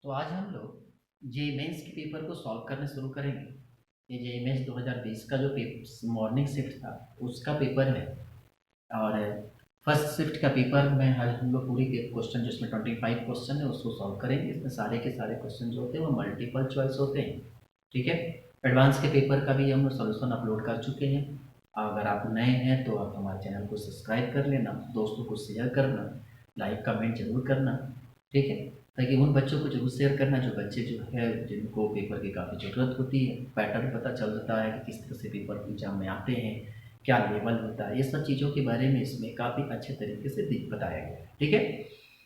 तो आज हम लोग जे मेंस के पेपर को सॉल्व करना शुरू करेंगे। ये जे मेंस 2020 का जो पेपर मॉर्निंग शिफ्ट था उसका पेपर है। और फर्स्ट शिफ्ट का पेपर में आज हम लोग पूरी क्वेश्चन जिसमें 25 क्वेश्चन है उसको सॉल्व करेंगे। इसमें सारे के सारे क्वेश्चन जो होते हैं वो मल्टीपल चॉइस होते हैं। ठीक है। एडवांस के पेपर का भी हम सोल्यूशन अपलोड कर चुके हैं। अगर आप नए हैं तो आप हमारे चैनल को सब्सक्राइब कर लेना, दोस्तों को शेयर करना, लाइक कमेंट जरूर करना। ठीक है। ताकि उन बच्चों को जरूर शेयर करना जो बच्चे जो है जिनको पेपर की काफ़ी ज़रूरत होती है, पैटर्न पता चलता है कि किस तरह से पेपर एग्जाम में आते हैं, क्या लेवल होता है, ये सब चीज़ों के बारे में इसमें काफ़ी अच्छे तरीके से बताया गया है। ठीक है।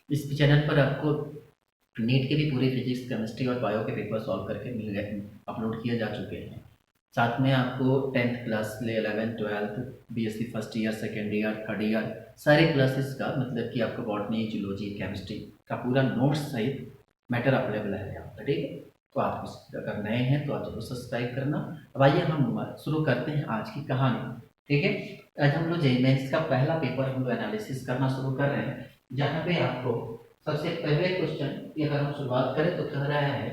इस चैनल पर आपको नीट के भी पूरे फिजिक्स, केमिस्ट्री और बायो के पेपर सॉल्व करके मिल गए, अपलोड किए जा चुके हैं। साथ में आपको 10th क्लास ले 11th 12th BSc first year, second year, third year सारे क्लासेस का मतलब कि आपको बॉटनी, जूलॉजी, केमिस्ट्री का पूरा नोट्स सहित मैटर अवेलेबल है यहाँ पर। ठीक है। तो आप अगर नए हैं तो आप जरूर सब्सक्राइब करना। अब आइए हम शुरू करते हैं आज की कहानी। ठीक है। आज हम लोग जेईई मेंस का पहला पेपर हम लोग एनालिसिस करना शुरू कर रहे हैं, जहाँ पे आपको सबसे पहले क्वेश्चन की अगर हम शुरुआत करें तो कह रहा है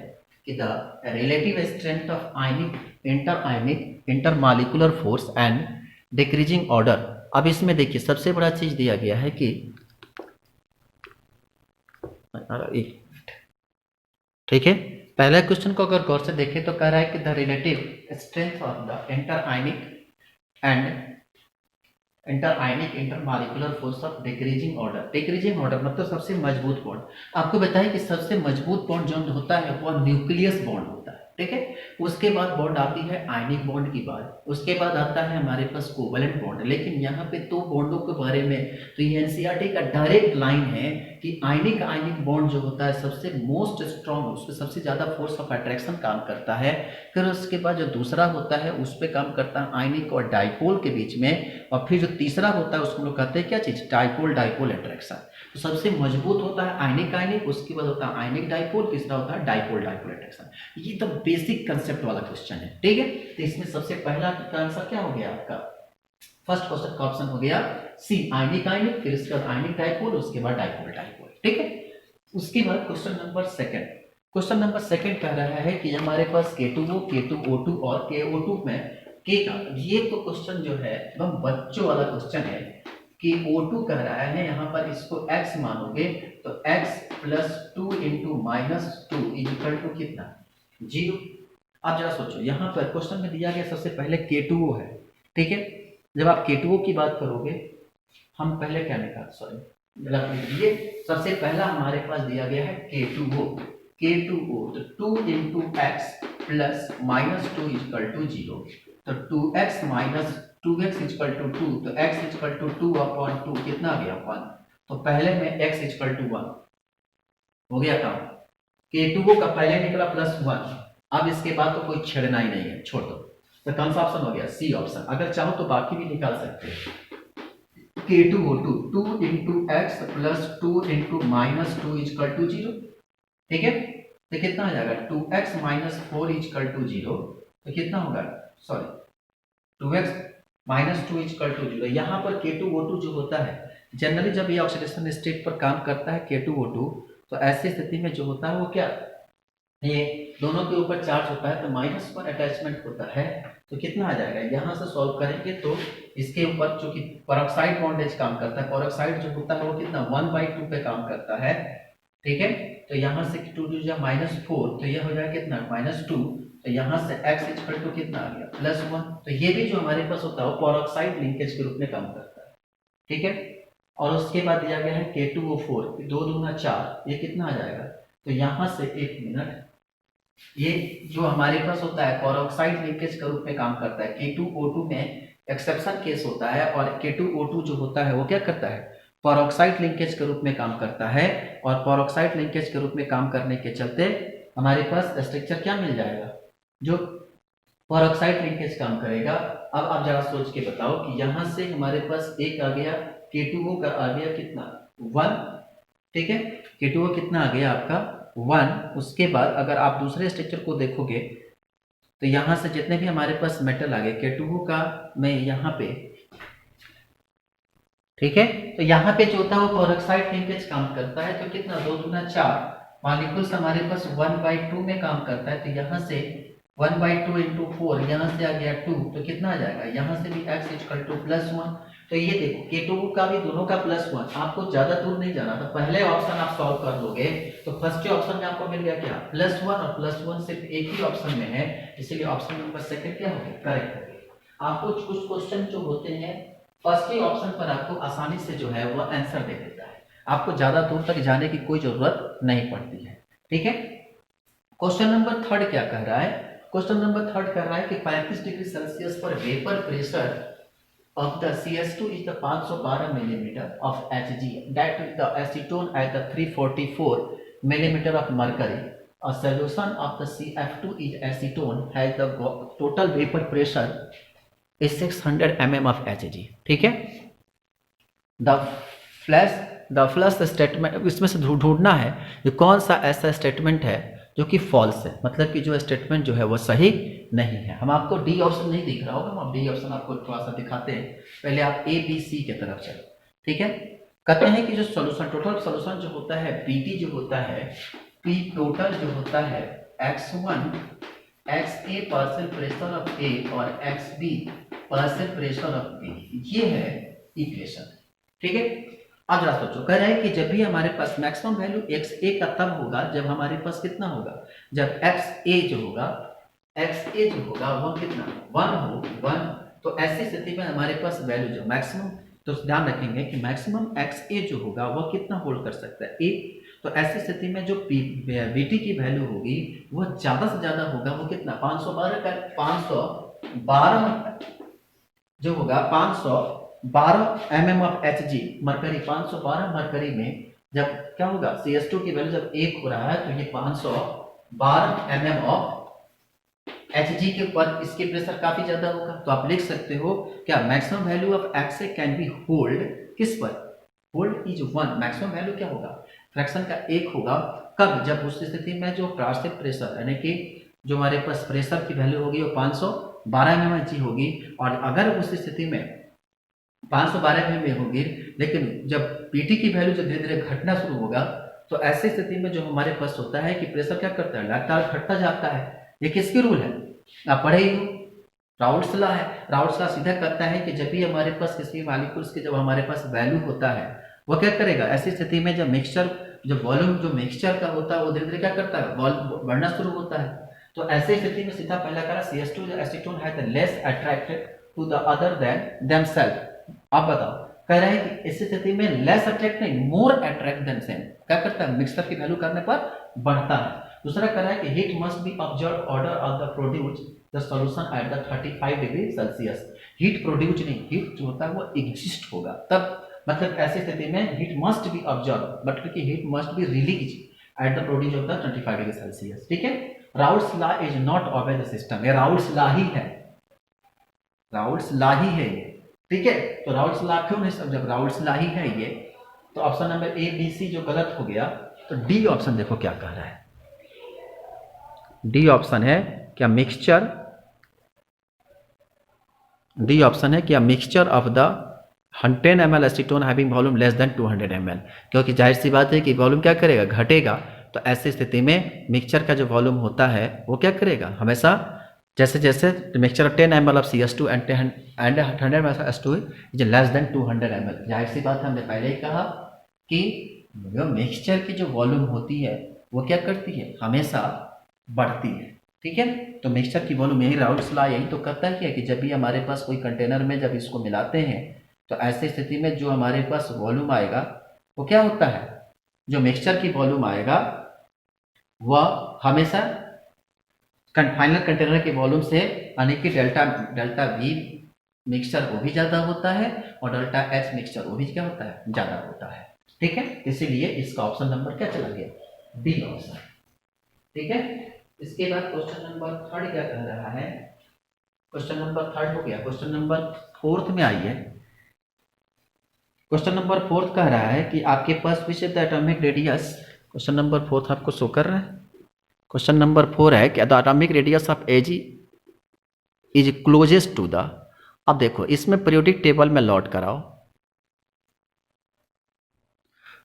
कि the relative strength of ionic intermolecular force and decreasing order. अब इसमें देखिए सबसे बड़ा चीज दिया गया है कि ठीक है, पहले क्वेश्चन को अगर गौर से देखें तो कह रहा है कि the relative strength of the intermolecular force of decreasing order. Decreasing order मतलब सबसे मजबूत बॉन्ड। आपको बताएं कि सबसे मजबूत बॉन्ड जो होता है वो न्यूक्लियस बॉन्ड होता है। ठीक है। उसके बाद बॉन्ड आती है आयनिक बॉन्ड की बात, उसके बाद आता है हमारे पास कोवलेंट बॉन्ड। लेकिन यहाँ पे दो बॉन्डों के बारे में तो ये एनसीईआरटी का डायरेक्ट लाइन है कि आयनिक बॉन्ड जो होता है सबसे मोस्ट स्ट्रॉन्ग, उस पर सबसे ज्यादा फोर्स ऑफ अट्रैक्शन काम करता है। फिर उसके बाद जो दूसरा होता है उस पर काम करता है आयनिक और डाइपोल के बीच में, और फिर जो तीसरा होता है उसको हम लोग कहते हैं क्या चीज, डाइपोल डाइपोल अट्रैक्शन। तो सबसे मजबूत होता है आयनिक, उसके बाद होता है आयनिक डाइपोल, तीसरा होता है डाइपोल डाइपोल अट्रैक्शन। ये तो बेसिक कंसेप्ट वाला क्वेश्चन है। ठीक है। तो इसमें सबसे पहला आंसर क्या हो गया आपका, फर्स्ट क्वेश्चन का ऑप्शन हो गया सी, आयनिक, फिर उसके बाद आयनिक डाइपोल, उसके बाद डाइपोल डाइपोल। ठीक है। उसके बाद क्वेश्चन नंबर सेकंड कह रहा है कि हमारे पास K2O, K2O2 और KO2 में K का, ये तो क्वेश्चन जो है एकदम बच्चों वाला क्वेश्चन है कि O2 कह रहा है यहाँ पर इसको x मानोगे तो x plus 2 into minus 2 equal to कितना, 0। आप जरा सोचो, यहाँ पर क्वेश्चन में दिया गया सबसे पहले K2O है। ठीक है। जब आप K2O की बात करोगे, हम पहले क्या लिखा, सॉरी ये सबसे पहला हमारे पास दिया गया है K2O तो 2 into x plus minus 2 equal to 0। तो 2x minus 2x equal to 2, तो x इक्वल टू 2 अपॉन 2 कितना आ गया 1। तो पहले में x इक्वल टू 1 हो गया काम। K2O का पहले निकला प्लस 1। अब इसके बाद तो कोई छेड़ना ही नहीं है, छोड़ दो। तो कौन सा ऑप्शन हो गया, सी ऑप्शन। अगर चाहो तो बाकी भी निकाल सकते हैं। K2O2 2 into x plus 2 into minus 2 equal to 0। ठीक है। तो कितना आ जाएगा 2x माइनस 4 इक्वल टू 0। तो कितना होगा, sorry 2x minus 2 equal to 0। यहाँ पर K2O2 जो होता है जनरली जब ये ऑक्सीडेशन स्टेट पर काम करता है K2O2, तो ऐसी स्थिति में जो होता है वो क्या, ये दोनों के ऊपर चार्ज होता है तो माइनस पर अटैचमेंट होता है। तो कितना आ जाएगा, यहाँ से सॉल्व करेंगे तो इसके ऊपर चूंकि पेरोक्साइड बॉन्डेज काम करता है, पेरोक्साइड जो होता है वो कितना 1/2 पे काम करता है। ठीक है। तो यहाँ से 2 टू जा माइनस 4, तो यह हो जाएगा कितना -2। तो यहाँ से x इक्वल टू कितना आ गया +1। तो ये भी जो हमारे पास होता है वो पेरोक्साइड लिंकेज के रूप में काम करता है। ठीक है। और उसके बाद दिया गया है K2O4 2 दूना 4, ये कितना आ जाएगा, तो यहाँ से एक मिनट, ये जो हमारे पास होता है पेरोक्साइड लिंकेज के रूप में काम करता है। K2O2 में एक्सेप्शन केस होता है और K2O2 जो होता है वो क्या करता है, पेरोक्साइड लिंकेज के रूप में काम करता है। और पेरोक्साइड लिंकेज के रूप में काम करने के चलते हमारे पास स्ट्रक्चर क्या मिल जाएगा, जो पेरोक्साइड लिंकेज काम करेगा। अब आप जरा सोच के बताओ कि यहाँ से हमारे पास एक आ गया K2O का आ गया कितना 1। ठीक है। K2O कितना आ गया आपका 1। उसके बाद अगर आप दूसरे स्ट्रक्चर को देखोगे तो यहां से जितने भी हमारे पास मेटल आ गए K2O का में यहाँ पे, ठीक है, तो यहाँ पे जो होता है वो पेरोक्साइड लिंकेज काम करता है। तो कितना 2 दूना 4, मॉलिक्यूल्स हमारे पास 1/2 में काम करता है, तो यहाँ से 1/2 इंटू 4, यहाँ से आ गया 2, तो कितना आ जाएगा, यहाँ से भी x इक्वल टू +1। तो ये देखो K2 का भी दोनों का +1, आपको ज्यादा दूर नहीं जाना, तो पहले ऑप्शन आप सॉल्व कर लोगे तो फर्स्ट ऑप्शन में आपको मिल गया क्या, +1, और +1 सिर्फ एक ही ऑप्शन में है, इसीलिए ऑप्शन नंबर सेकंड क्या हो गया, करेक्ट हो गया। आपको कुछ क्वेश्चन जो होते हैं फर्स्ट ही ऑप्शन पर आपको आसानी से जो है वो आंसर दे देता है, आपको ज्यादा दूर तक जाने की कोई जरूरत नहीं पड़ती है, ठीक है। क्वेश्चन नंबर थर्ड क्या कह रहा है, क्वेश्चन नंबर थर्ड कह रहा है कि 35 डिग्री सेल्सियस पर vapour pressure of the CS2 is the 512 millimeter of Hg, that is the acetone at the 344 millimeter of mercury. A solution of the CF2 is acetone has the total vapor pressure is 600 mm of Hg, ठीक है। The flush statement, इसमें से ढूंढना है कि कौन सा ऐसा स्टेटमेंट है जो कि फॉल्स है, मतलब कि जो स्टेटमेंट जो है वो सही नहीं है। हम आपको डी ऑप्शन नहीं दिख रहा होगा, हम डी ऑप्शन आपको थोड़ा सा दिखाते हैं, पहले आप ए बी सी की तरफ चलो, ठीक है। कहते हैं कि जो सोल्यूशन, टोटल सोल्यूशन जो होता है पीटी जो होता है, पी टोटल जो होता है x1 XA partial pressure of A और XB partial pressure of B, ये है इक्वेशन, ठीक है। अब जरा सोचो, कह रहा है कि जब भी हमारे पास मैक्सिमम वैल्यू XA का तब होगा जब हमारे पास कितना होगा, जब XA जो होगा वो कितना 1 हो 1, तो ऐसी स्थिति में हमारे पास वैल्यू जो मैक्सिमम, तो ध्यान रखेंगे कि मैक्सिमम XA जो होगा वो कितना होल्ड कर सकता है 1, तो ऐसी स्थिति में जो BT की वैल्यू होगी वो ज्यादा से ज्यादा होगा, वो कितना 512 जो होगा 512 mm of Hg mercury, 512 mercury में जब क्या होगा CS2 की वैल्यू जब 1 हो रहा है तो ये 512 mm ऑफ Hg के ऊपर इसके प्रेशर काफी ज्यादा होगा, तो आप लिख सकते हो क्या maximum value of XA can be hold किस पर, होल्ड इज 1, मैक्सिमम वैल्यू क्या होगा फ्रैक्शन का 1 होगा, कब, जब उस स्थिति में जो पार्शियल प्रेशर यानी कि जो हमारे पास प्रेशर की वैल्यू होगी वो 512 mm होगी, और अगर उस स्थिति में 512 में होगी, लेकिन जब पीटी की वैल्यू जब धीरे धीरे घटना शुरू होगा तो ऐसी स्थिति में जो हमारे पास होता है कि प्रेशर क्या करता है, लगातार घटता जाता है। ये किसकी रूल है, आप पढ़े ही हो, राउल्ट्स लॉ है। राउल्ट्स लॉ सीधा कहता है कि जब भी हमारे पास किसी मॉलिक्यूल्स के जब हमारे पास वैल्यू होता है वो क्या करेगा, ऐसी स्थिति में जब मिक्सचर, जो वॉल्यूम जो मिक्सचर का होता है वो धीरे धीरे क्या करता है, बढ़ना शुरू होता है। तो ऐसी स्थिति में सीधा पहला करा CS2 एसीटोन है the less attracted to the other than themselves. आप बताओ, कह रहे हैं कि इस स्थिति में लेस अट्रैक्ट नहीं, मोर अट्रैक्ट देन सेम, क्या करता है मिक्सचर की वैल्यू करने पर बढ़ता है। दूसरा कह रहा है कि heat must be observe order of the produce the solution at the 35 degree Celsius. Heat produce नहीं, हीट जो होता है वो एग्जिस्ट होगा तब, मतलब ऐसी स्थिति में heat must be observe, but क्योंकि heat must be release at the produce of the 35 degree Celsius, ठीक है। Raoult's law is not obvious the system, ये राउल्ट्स लॉ ही है, राउल्ट्स लॉ ही है ये, ठीक है। तो राउल्ट्स लॉ क्यों नहीं, सब जब राउल्ट्स लॉ ही है ये, तो option number A B C जो गलत हो गया, तो डी ऑप्शन देखो क्या कह रहा है, डी ऑप्शन है क्या मिक्सचर, डी ऑप्शन है क्या mixture of the 10 ml acetone having volume less than 200 ml, क्योंकि जाहिर सी बात है कि वॉल्यूम क्या करेगा, घटेगा, तो ऐसी स्थिति में मिक्सचर का जो वॉल्यूम होता है वो क्या करेगा, हमेशा जैसे जैसे mixture of 10 ml of CS2 and 100 ml of S2 is less than 200 ml। जाहिर सी बात है, हमने पहले ही कहा कि जो मिक्सचर की जो वॉल्यूम होती है वो क्या करती है, हमेशा बढ़ती है, ठीक है। तो मिक्सचर की वॉल्यूम, यही राउल्ट्स लॉ यही तो कहता है कि जब भी हमारे पास कोई कंटेनर में जब इसको मिलाते हैं तो ऐसी स्थिति में जो हमारे पास वॉल्यूम आएगा वो क्या होता है, जो मिक्सचर की वॉल्यूम आएगा वह हमेशा फाइनल कंटेनर के वॉल्यूम से, यानी कि डेल्टा V मिक्सचर वो भी ज़्यादा होता है और डेल्टा H मिक्सचर वो भी क्या होता है, ज़्यादा होता है, ठीक है। इसीलिए इसका ऑप्शन नंबर क्या चला गया, डी ऑप्शन, ठीक है। इसके बाद क्वेश्चन नंबर थर्ड क्या कह रहा है, क्वेश्चन नंबर थर्ड हो गया, क्वेश्चन नंबर फोर्थ में आइए। क्वेश्चन नंबर फोर्थ कह रहा है कि आपके पास which is the atomic radius, question number fourth आपको शो कर रहा है, क्वेश्चन नंबर 4 है कि the atomic radius of Ag is closest to the, अब देखो इसमें पीरियोडिक टेबल में लॉट कराओ,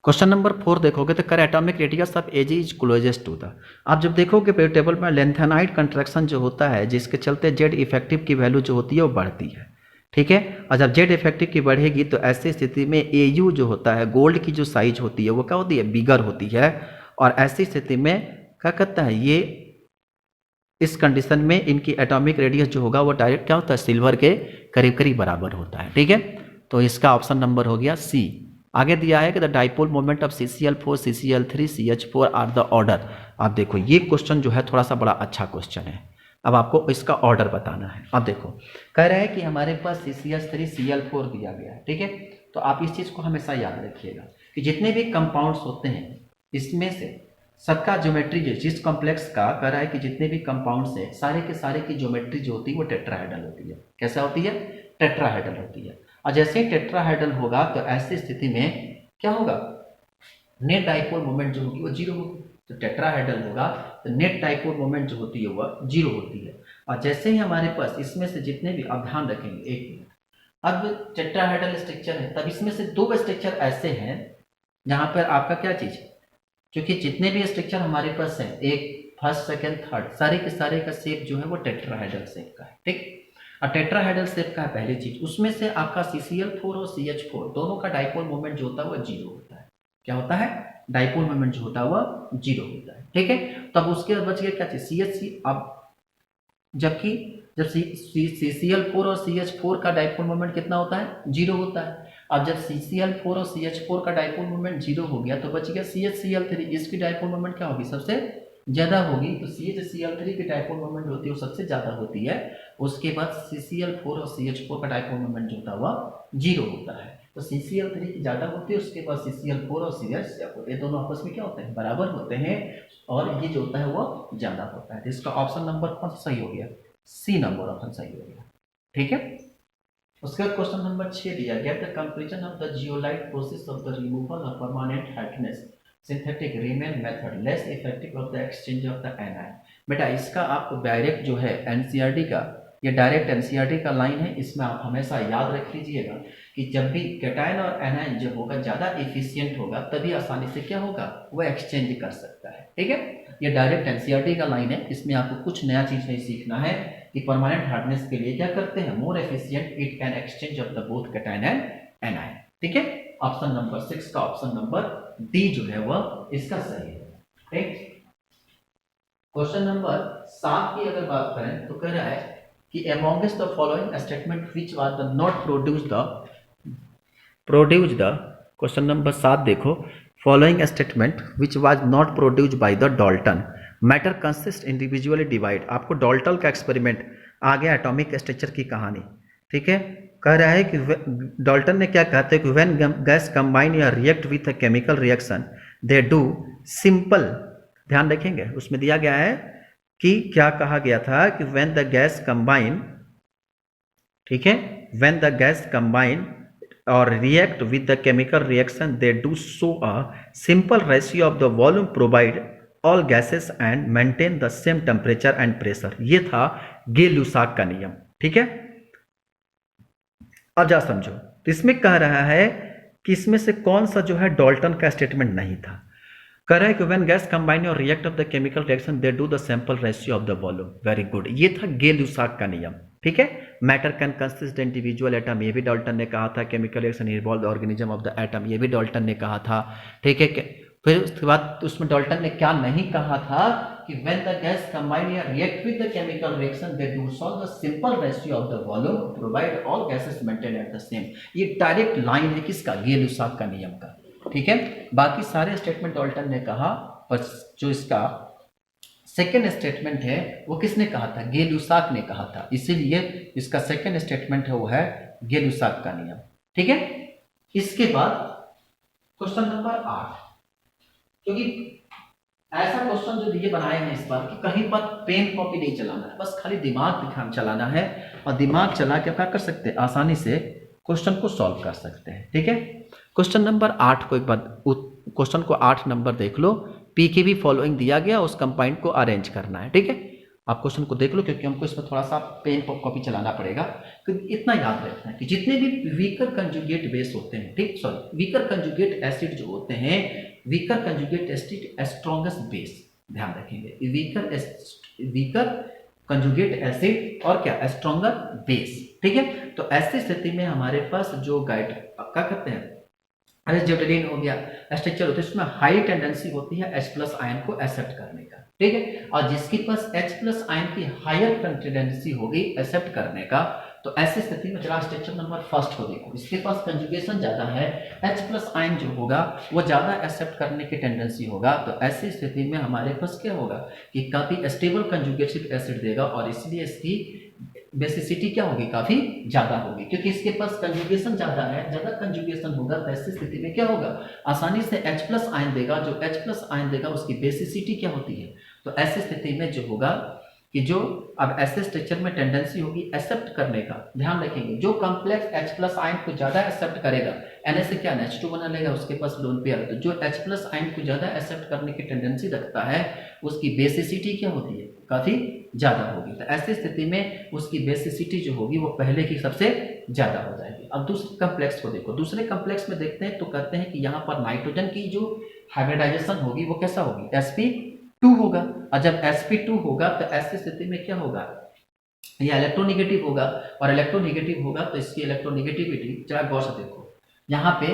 क्वेश्चन नंबर 4 देखोगे तो कर atomic radius of A G is closest to the. आप जब देखोगे टेबल में लेंथेनाइड कंट्रैक्शन जो होता है जिसके चलते जेड इफेक्टिव की वैल्यू जो होती है वो बढ़ती है, ठीक है। और जब जेड इफेक्टिव की बढ़ेगी तो ऐसी स्थिति में एयू जो होता है गोल्ड की जो साइज होती है वो क्या होती है, बिगर होती है। और ऐसी स्थिति में क्या करता है ये, इस कंडीशन में इनकी एटॉमिक रेडियस जो होगा वो डायरेक्ट क्या होता है, सिल्वर के करीब करीब बराबर होता है, ठीक है। तो इसका ऑप्शन नंबर हो गया सी। आगे दिया है कि the dipole moment of CCl4 CCl3 CH4 are the order. आप देखो ये क्वेश्चन जो है थोड़ा सा बड़ा अच्छा क्वेश्चन है। अब आपको इसका ऑर्डर बताना है। अब देखो कह रहा है कि हमारे पास CCl3 CL4 दिया गया है, ठीक है। तो आप इस चीज़ को हमेशा याद रखिएगा कि जितने भी कंपाउंड्स होते हैं इसमें से सबका ज्योमेट्री जिस कॉम्प्लेक्स का कह रहा है कि जितने भी कंपाउंड्स हैं सारे के सारे की ज्योमेट्री जो होती है वो टेट्राहेड्रल होती है। कैसा होती है, टेट्राहेड्रल होती है। और जैसे ही टेट्राहेड्रल होगा तो ऐसी स्थिति में क्या होगा, नेट डाइपोल मोमेंट जो होगी वो जीरो होगी। तो टेट्राहेड्रल होगा तो नेट डाइपोल मोमेंट जो होती है वह जीरो होती है। और जैसे ही हमारे पास इसमें से जितने भी, आप ध्यान रखेंगे एक मिनट, अब टेट्राहेड्रल स्ट्रक्चर है तब इसमें से दो स्ट्रक्चर ऐसे हैं जहां पर आपका क्या चीज है, क्योंकि जितने भी स्ट्रक्चर हमारे पास है एक फर्स्ट सेकेंड थर्ड सारे के सारे का शेप जो है वो टेट्राहेड्रल शेप का है, ठीक। और टेट्राहेड्रल शेप का है पहली चीज, उसमें से आपका CCl4 और CH4 दोनों का डाइपोल मोमेंट जो होता है वह जीरो होता है। क्या होता है, डाइपोल मोमेंट जो होता है वह जीरो होता है, ठीक है। तब उसके बाद बच गया क्या चीज, CH3। अब जबकि जब CCl4 और CH4 का डाइपोल मोमेंट कितना होता है, जीरो होता है। अब जब CCl4 और CH4 का डाइपोल मोमेंट जीरो हो गया तो बच गया CHCl3। इसकी डाइपोल मोमेंट क्या होगी, सबसे ज़्यादा होगी। तो CHCl3 की डाइपोल मोमेंट होती है वो सबसे ज़्यादा होती है। उसके बाद CCl4 और CH4 का डाइपोल मोमेंट जो होता है वह जीरो होता है। तो CCl3 की ज़्यादा होती है, उसके बाद CCl4 और CH4 ये दोनों आपस में क्या होते हैं, बराबर होते हैं। और ये जो होता है वह ज़्यादा होता है। तो इसका ऑप्शन नंबर कौन सा सही हो गया, सी नंबर ऑप्शन सही हो गया, ठीक है। उसके बाद क्वेश्चन नंबर 6 दिया गया, the comparison of the zeolite process of the removal of permanent hardness synthetic Riemann method less effective of the exchange of the anion. बेटा इसका आप डायरेक्ट जो है एनसीईआरटी का, ये डायरेक्ट एनसीईआरटी का लाइन है, इसमें आप हमेशा याद रख लीजिएगा कि जब भी कैटायन और एनायन जब होगा ज़्यादा इफिशियंट होगा तभी आसानी से क्या होगा, वो एक्सचेंज कर सकता है, ठीक है। ये डायरेक्ट एनसीईआरटी का लाइन है, इसमें आपको कुछ नया चीज़ नहीं सीखना है कि परमानेंट हार्डनेस के लिए क्या करते हैं, more efficient it can exchange of the both cation and anion, ठीक है। ऑप्शन नंबर 6 का ऑप्शन नंबर डी जो है वह इसका सही है, ठीक। क्वेश्चन नंबर 7 की अगर बात करें तो कह रहा है कि amongst the following statement which was the not produced the question number 7 देखो, following statement which was not produced by the Dalton matter consist individually divide. आपको डाल्टन का एक्सपेरिमेंट आ गया, एटॉमिक स्ट्रक्चर की कहानी, ठीक है। कह रहा है कि डाल्टन ने क्या कहते हैं कि व्हेन गैस कंबाइन या react with a chemical reaction they do simple, ध्यान रखेंगे उसमें दिया गया है कि क्या कहा गया था कि व्हेन द गैस कंबाइन, ठीक है, व्हेन द गैस कंबाइन और react with the chemical reaction they do show a simple ratio of the volume provide all gases and maintain the same temperature and pressure। ये था गे-लुसाक का नियम, ठीक है। अब जा समझो, तो इसमें कह रहा है कि इसमें से कौन सा जो है डाल्टन का स्टेटमेंट नहीं था। कह रहा है कि व्हेन गैस कंबाइन और react of the chemical reaction they do the sample ratio of the volume. Very good, ये था गे-लुसाक का नियम, ठीक है। Matter can consist individual atom, ये भी डाल्टन ने कहा था। Chemical reaction involve the organism of the atom, ये भी डाल्टन ने कहा था, ठीक है। फिर उसके बाद उसमें डाल्टन ने क्या नहीं कहा था कि व्हेन द गैस कंबाइन या react with the chemical reaction they do solve the simple ratio of the volume provide all gases maintain at the same. ये डायरेक्ट लाइन है किसका, गे-लुसाक का नियम का, ठीक है। बाकी सारे स्टेटमेंट डाल्टन ने कहा, पर जो इसका सेकेंड स्टेटमेंट है वो किसने कहा था, गे-लुसाक ने कहा था। इसीलिए इसका सेकेंड स्टेटमेंट है वो है गे-लुसाक का नियम, ठीक है। इसके बाद क्वेश्चन नंबर 8, क्योंकि ऐसा क्वेश्चन जो ये बनाए हैं इस बार कि कहीं पर पेन कॉपी नहीं चलाना है, बस खाली दिमाग दिखाना चलाना है, और दिमाग चला के क्या कर सकते हैं, आसानी से क्वेश्चन को सॉल्व कर सकते हैं, ठीक है। क्वेश्चन नंबर 8 को एक बार क्वेश्चन को 8 नंबर देख लो। पी के भी फॉलोइंग दिया गया, उस कंपाउंड को अरेंज करना है, ठीक है। आप क्वेश्चन को देख लो, क्योंकि हमको इसमें थोड़ा सा पेन कॉपी चलाना पड़ेगा, क्योंकि इतना याद रखना है कि जितने भी वीकर कंजुगेट बेस होते हैं, ठीक, सॉरी, वीकर कंजुगेट एसिड जो होते हैं, weaker conjugate acid strongest base, ध्यान रखेंगे, वीकर कंजुगेट एसिड और क्या, स्ट्रॉन्गर बेस, ठीक है। तो ऐसी स्थिति में हमारे पास जो गाइड क्या कहते हैं, एरिस्टोटलिन हो गया, स्ट्रक्चर होता है, इसमें हाई टेंडेंसी होती है H+ आयन को एक्सेप्ट करने का, ठीक है। और जिसके पास H+ आयन की हायर टेंडेंसी होगी एक्सेप्ट करने का, तो ऐसी स्थिति में जरा स्ट्रक्चर नंबर फर्स्ट को देखो, इसके पास कंजुगेशन ज्यादा है, H+ आयन जो होगा वो ज्यादा एक्सेप्ट करने की टेंडेंसी होगा, तो ऐसी स्थिति में हमारे पास क्या होगा कि काफी स्टेबल कंजुगेटेड एसिड देगा, और इसलिए इसकी बेसिसिटी क्या होगी, काफी ज्यादा होगी, क्योंकि इसके पास कंजुगेशन ज्यादा है, ज्यादा कंजुगेशन होगा, तो ऐसी स्थिति में क्या होगा, आसानी से H+ आयन देगा, जो H+ आयन देगा उसकी बेसिसिटी क्या होती है, तो ऐसी स्थिति में जो होगा कि जो अब ऐसे स्ट्रक्चर में टेंडेंसी होगी एक्सेप्ट करने का, ध्यान रखेंगे, जो कॉम्प्लेक्स H+ आयन को ज्यादा एक्सेप्ट करेगा, Na से क्या NH2 बना लेगा, उसके पास लोन पेयर, तो जो H+ आयन को ज्यादा एक्सेप्ट करने की टेंडेंसी रखता है उसकी बेसिसिटी क्या होती है, काफी ज्यादा होगी, तो ऐसी स्थिति में उसकी बेसिसिटी जो होगी वो पहले की सबसे ज्यादा हो जाएगी। अब दूसरे कॉम्प्लेक्स को देखो, दूसरे कॉम्प्लेक्स में देखते हैं तो कहते हैं कि यहाँ पर नाइट्रोजन की जो हाइब्रिडाइजेशन होगी वो कैसा होगी, sp2 होगा, और जब sp2 होगा तो ऐसी स्थिति में क्या होगा, ये इलेक्ट्रोनेगेटिव होगा, और इलेक्ट्रोनेगेटिव होगा तो इसकी इलेक्ट्रोनेगेटिविटी जरा गौर से देखो, यहाँ पे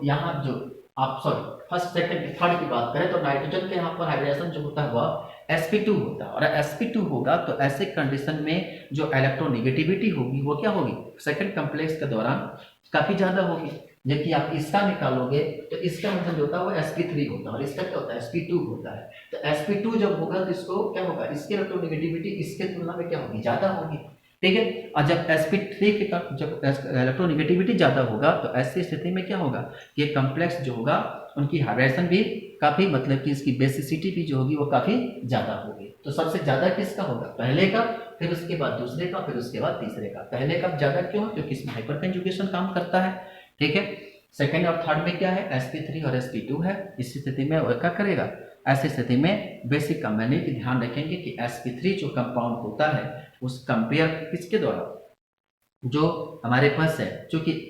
यहाँ जो आप सॉरी फर्स्ट सेकंड थर्ड की बात करें तो नाइट्रोजन के यहाँ पर हाइब्रिडेशन जो होता है वह sp2 होता है, और sp2 होगा तो ऐसे कंडीशन में जो इलेक्ट्रोनेगेटिविटी होगी वो क्या होगी, सेकंड कॉम्प्लेक्स के दौरान काफी ज्यादा होगी, जबकि आप इसका निकालोगे तो इसका मतलब होता है वो sp3 होता है, और इसका क्या होता है sp2 होता है, तो sp2 जब होगा तो इसको क्या होगा, इसकी इलेक्ट्रोनेगेटिविटी इसके तुलना में क्या होगी, ज्यादा होगी, ठीक है। और जब sp3 के जब इलेक्ट्रोनेगेटिविटी ज्यादा होगा तो ऐसी स्थिति में क्या होगा कि ये कॉम्प्लेक्स जो होगा उनकी हाइब्रिडेशन भी काफी, मतलब कि इसकी बेसिसिटी भी जो होगी वो काफी ज्यादा होगी, तो सबसे ज्यादा किसका होगा, पहले का, फिर उसके बाद दूसरे का, फिर उसके बाद तीसरे का। पहले का ज्यादा क्यों, क्योंकि इसमें हाइपर कंजुगेशन काम करता है, ठीक है। सेकंड और थर्ड में क्या है, sp3 और sp2 है, इस स्थिति में वो क्या करेगा, ऐसी स्थिति में बेसिक कॉम्बिनेशन ध्यान रखेंगे कि sp3 जो कंपाउंड होता है उस कंपेयर किसके द्वारा, जो हमारे पास है, चूंकि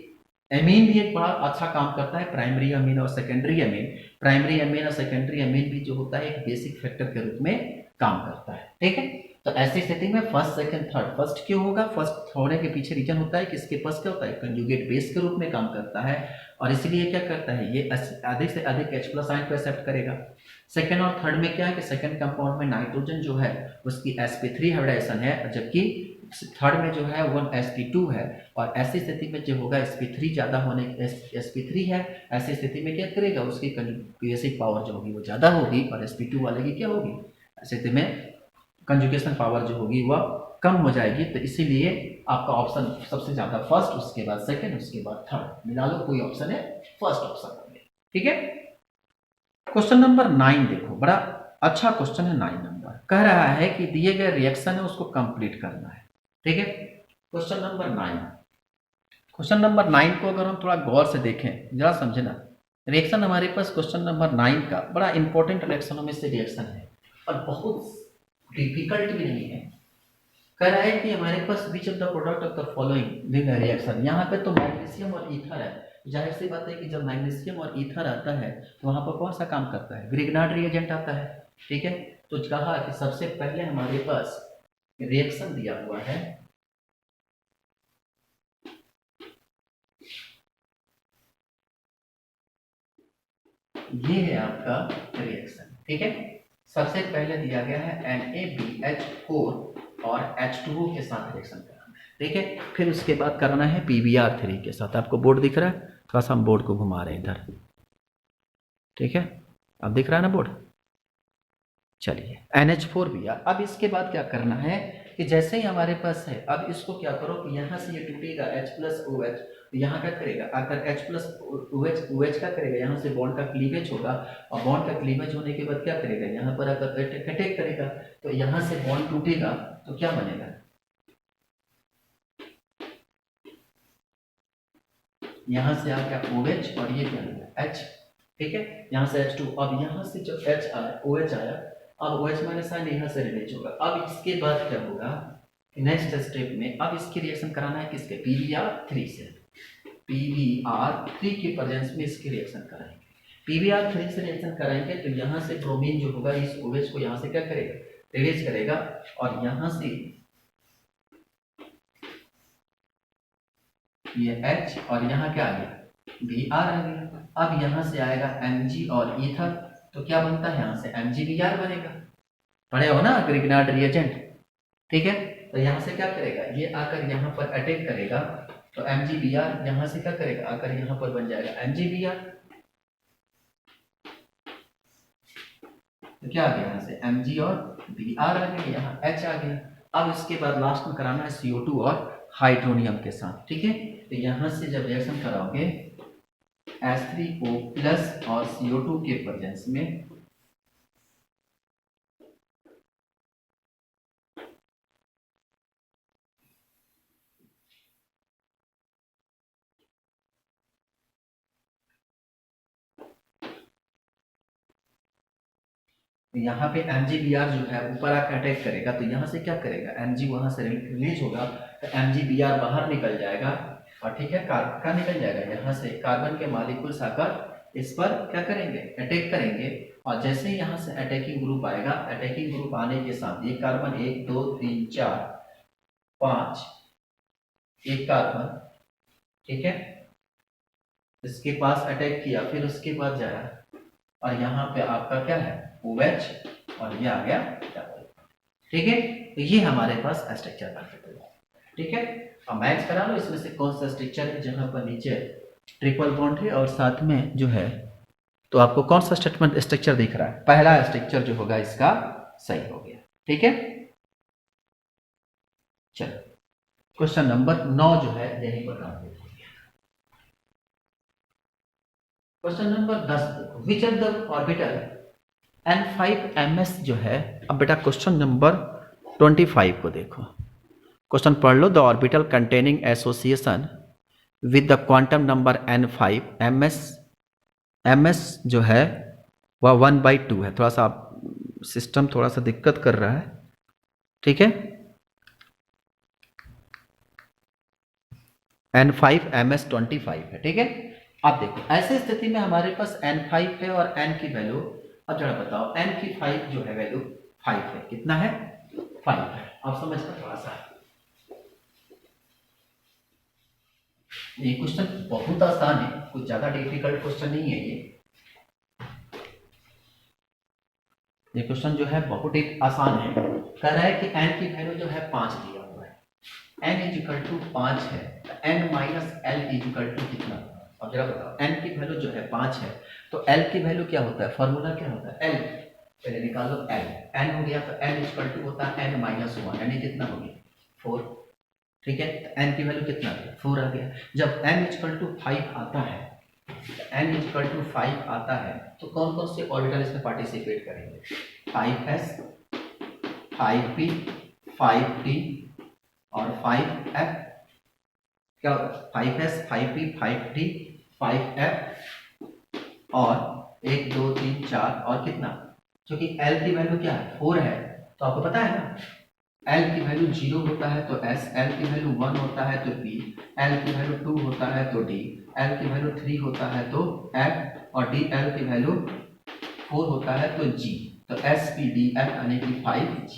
एमीन भी एक बड़ा अच्छा काम करता है, प्राइमरी अमीन और सेकेंडरी अमीन, प्राइमरी अमीन और सेकेंडरी अमीन भी जो होता है एक बेसिक फैक्टर के रूप में काम करता है, ठीक है। तो ऐसी स्थिति में फर्स्ट सेकंड थर्ड, फर्स्ट क्यों होगा, फर्स्ट होने के पीछे रीजन होता है कि इसके पास क्या होता है, कंजुगेट बेस के रूप में काम करता है, और इसलिए क्या करता है ये अधिक से अधिक H+ आयन को एक्सेप्ट करेगा। सेकंड और थर्ड में क्या है कि सेकंड कंपाउंड में नाइट्रोजन जो है उसकी sp3 हाइब्रिडाइजेशन है, जबकि थर्ड में जो है वो sp2 है, और ऐसी स्थिति में जो होगा sp3 ज्यादा होने sp3 है, ऐसी स्थिति में क्या करेगा, उसकी बेसिक पावर जो होगी वो ज्यादा होगी, और sp2 वाले की क्या होगी, ऐसी स्थिति में कंजुगेशन पावर जो होगी वह कम हो जाएगी, तो इसीलिए आपका ऑप्शन सबसे ज्यादा फर्स्ट, उसके बाद सेकंड, उसके बाद थर्ड, मिला लो कोई ऑप्शन है, फर्स्ट ऑप्शन, ठीक है। क्वेश्चन नंबर 9 देखो, बड़ा अच्छा क्वेश्चन है 9 नंबर, कह रहा है कि दिए गए रिएक्शन है उसको कंप्लीट करना है, ठीक है। क्वेश्चन नंबर 9, क्वेश्चन नंबर 9 को अगर हम थोड़ा गौर से देखें, जरा समझे ना, रिएक्शन हमारे पास क्वेश्चन नंबर 9 का बड़ा इंपॉर्टेंट रिएक्शनों में से रिएक्शन है, और बहुत डिफिकल्ट भी नहीं है। कह रहा है कि हमारे पास which of the product of the following reaction, यहाँ पे तो मैग्नीशियम और ईथर है, जाहिर सी बात है कि जब मैग्नीशियम और ईथर आता है तो वहां पर कौन सा काम करता है, ग्रिग्नार्ड रिएजेंट आता है, ठीक है। तो कहा कि सबसे पहले हमारे पास रिएक्शन दिया हुआ है, ये है आपका रिएक्शन, ठीक है। सबसे पहले दिया गया है NaBH4 और H2O के साथ रिएक्शन कराना है, ठीक है। फिर उसके बाद करना है PbR3 के साथ, आपको बोर्ड दिख रहा है, थोड़ा सा हम बोर्ड को घुमा रहे हैं इधर, ठीक है, अब दिख रहा है ना बोर्ड, चलिए NH4Br। अब इसके बाद क्या करना है कि जैसे ही हमारे पास है, अब इसको क्या करो कि यहाँ से ये टूटेगा H+OH, यहाँ क्या करेगा, अगर H+OH क्या करेगा, यहाँ से बॉन्ड का क्लीवेज होगा, और बॉन्ड का क्लीवेज होने के बाद क्या करेगा, यहाँ पर अगर अटैक करेगा तो यहाँ से बॉन्ड टूटेगा तो क्या बनेगा, यहाँ से आ गया OH और ये क्या होगा H, ठीक है, यहाँ से H2, अब यहाँ से जब H आया OH आया अब OH माइनस आयन यहाँ से रिलीज होगा। अब इसके बाद क्या होगा, नेक्स्ट स्टेप में अब इसकी रिएक्शन कराना है किसके, PbR3 से। PbR3 के प्रेजेंस में इसकी रिएक्शन कराएंगे। PbR3 से रिएक्शन कराएंगे तो यहाँ से ब्रोमीन जो होगा इस OH को यहाँ से क्या करेगा, रिलीज करेगा, और यहाँ से ये H और यहाँ क्या आ गया, Br आ गया। अब यहाँ से आएगा Mg और ईथर, तो क्या बनता है, यहाँ से MgBr बनेगा। पढ़े हो ना ग्रिग्नार्ड रिएजेंट, ठीक है। तो यहाँ से क्या करेगा, ये आकर यहाँ पर अटैक करेगा, तो MgBr यहाँ से क्या करेगा, आकर यहाँ पर बन जाएगा MgBr। तो क्या आ गया, यहाँ से Mg और Br आ गया, यहाँ H आ गया। अब इसके बाद लास्ट में कराना है CO2 और हाइड्रोनियम के साथ, ठीक है। तो यहाँ से जब रिएक्शन कराओगे H3O प्लस और CO2 के प्रेजेंस में, यहाँ पे MgBr जो है ऊपर आकर अटैक करेगा, तो यहाँ से क्या करेगा, Mg वहां से रिलीज होगा, तो MgBr बाहर निकल जाएगा, और ठीक है, कार्बन का निकल जाएगा, यहाँ से कार्बन के मॉलिक्यूल्स आकर इस पर क्या करेंगे, अटैक करेंगे। और जैसे ही यहाँ से अटैकिंग ग्रुप आएगा, अटैकिंग ग्रुप आने के साथ ये कार्बन 1 2 3 4 5 एक कार्बन, ठीक है, इसके पास अटैक किया, फिर उसके बाद जाया और यहाँ पे आपका क्या है OH, और ये आ गया डबल, ठीक है। तो ये हमारे पास स्ट्रक्चर बन गया, ठीक है। अब मैच करा लो इसमें से कौन सा स्ट्रक्चर है जहां पर नीचे ट्रिपल बॉन्ड है और साथ में जो है, तो आपको कौन सा स्टेटमेंट स्ट्रक्चर दिख रहा है, पहला स्ट्रक्चर जो होगा इसका सही हो गया, ठीक है। चलो क्वेश्चन नंबर 9 जो है यही बता देते हैं। क्वेश्चन नंबर 10 देखो, विच ऑफ द ऑर्बिटल N5ms जो है, अब बेटा क्वेश्चन नंबर 25 को देखो, क्वेश्चन पढ़ लो। The orbital containing association with the quantum number N5 ms जो है वह 1/2 है। थोड़ा सा सिस्टम थोड़ा सा दिक्कत कर रहा है, ठीक है। N5ms 25 है, ठीक है। अब देखो ऐसे स्थिति में हमारे पास N5 है और N की वैल्यू, अब जरा बताओ N की 5 जो है वैल्यू 5 है, कितना है 5 है। अब समझना थोड़ा सा, ये क्वेश्चन बहुत आसान है, कुछ ज्यादा डिफिकल्ट क्वेश्चन नहीं है ये क्वेश्चन जो है बहुत एक आसान है। कह रहा है कि n की वैल्यू जो है 5 दिया हुआ है, n = 5 है, n - l = कितना। अब जरा बताओ n की वैल्यू जो है 5 है, तो l की वैल्यू क्या होता है, फॉर्मूला क्या होता है, l, पहले निकालो l, n हो गया, तो n = होता है n - 1, यानी कितना हो गया 4, ठीक है। तो n की वैल्यू कितना आ गया 4 आ गया। जब n = 5 आता है, n = 5 आता है, तो कौन कौन से ऑर्बिटल इसमें पार्टिसिपेट करेंगे, 5s 5p 5t और 5f, क्या 5s 5p 5t 5f और 1 2 3 4 और कितना, क्योंकि L की वैल्यू क्या है 4 है, तो आपको पता है ना L की वैल्यू 0 होता है तो S, L की वैल्यू 1 होता है तो P, L की वैल्यू 2 होता है तो D, L की वैल्यू 3 होता है तो F, और D L की वैल्यू 4 होता है तो G, तो S P D F यानी कि 5G,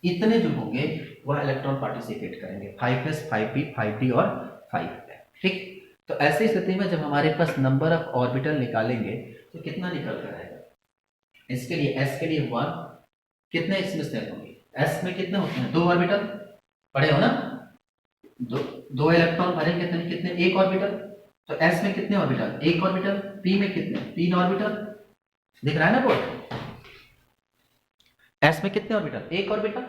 इतने जो होंगे वह इलेक्ट्रॉन पार्टिसिपेट करेंगे, 5s 5p 5d और 5f, ठीक। तो ऐसी स्थिति में जब हमारे पास नंबर ऑफ ऑर्बिटल निकालेंगे तो कितना निकल कर आएगा, इसके लिए S के लिए 1, कितने इसमें से होंगे, S में कितने होते हैं 2 ऑर्बिटल, पढ़े हो ना, दो इलेक्ट्रॉन भरे कितने कितने, एक ऑर्बिटल, तो S में कितने ऑर्बिटल, एक ऑर्बिटल, P में कितने 3 ऑर्बिटल, दिख रहा है ना बोर्ड, S में कितने ऑर्बिटल, एक ऑर्बिटल,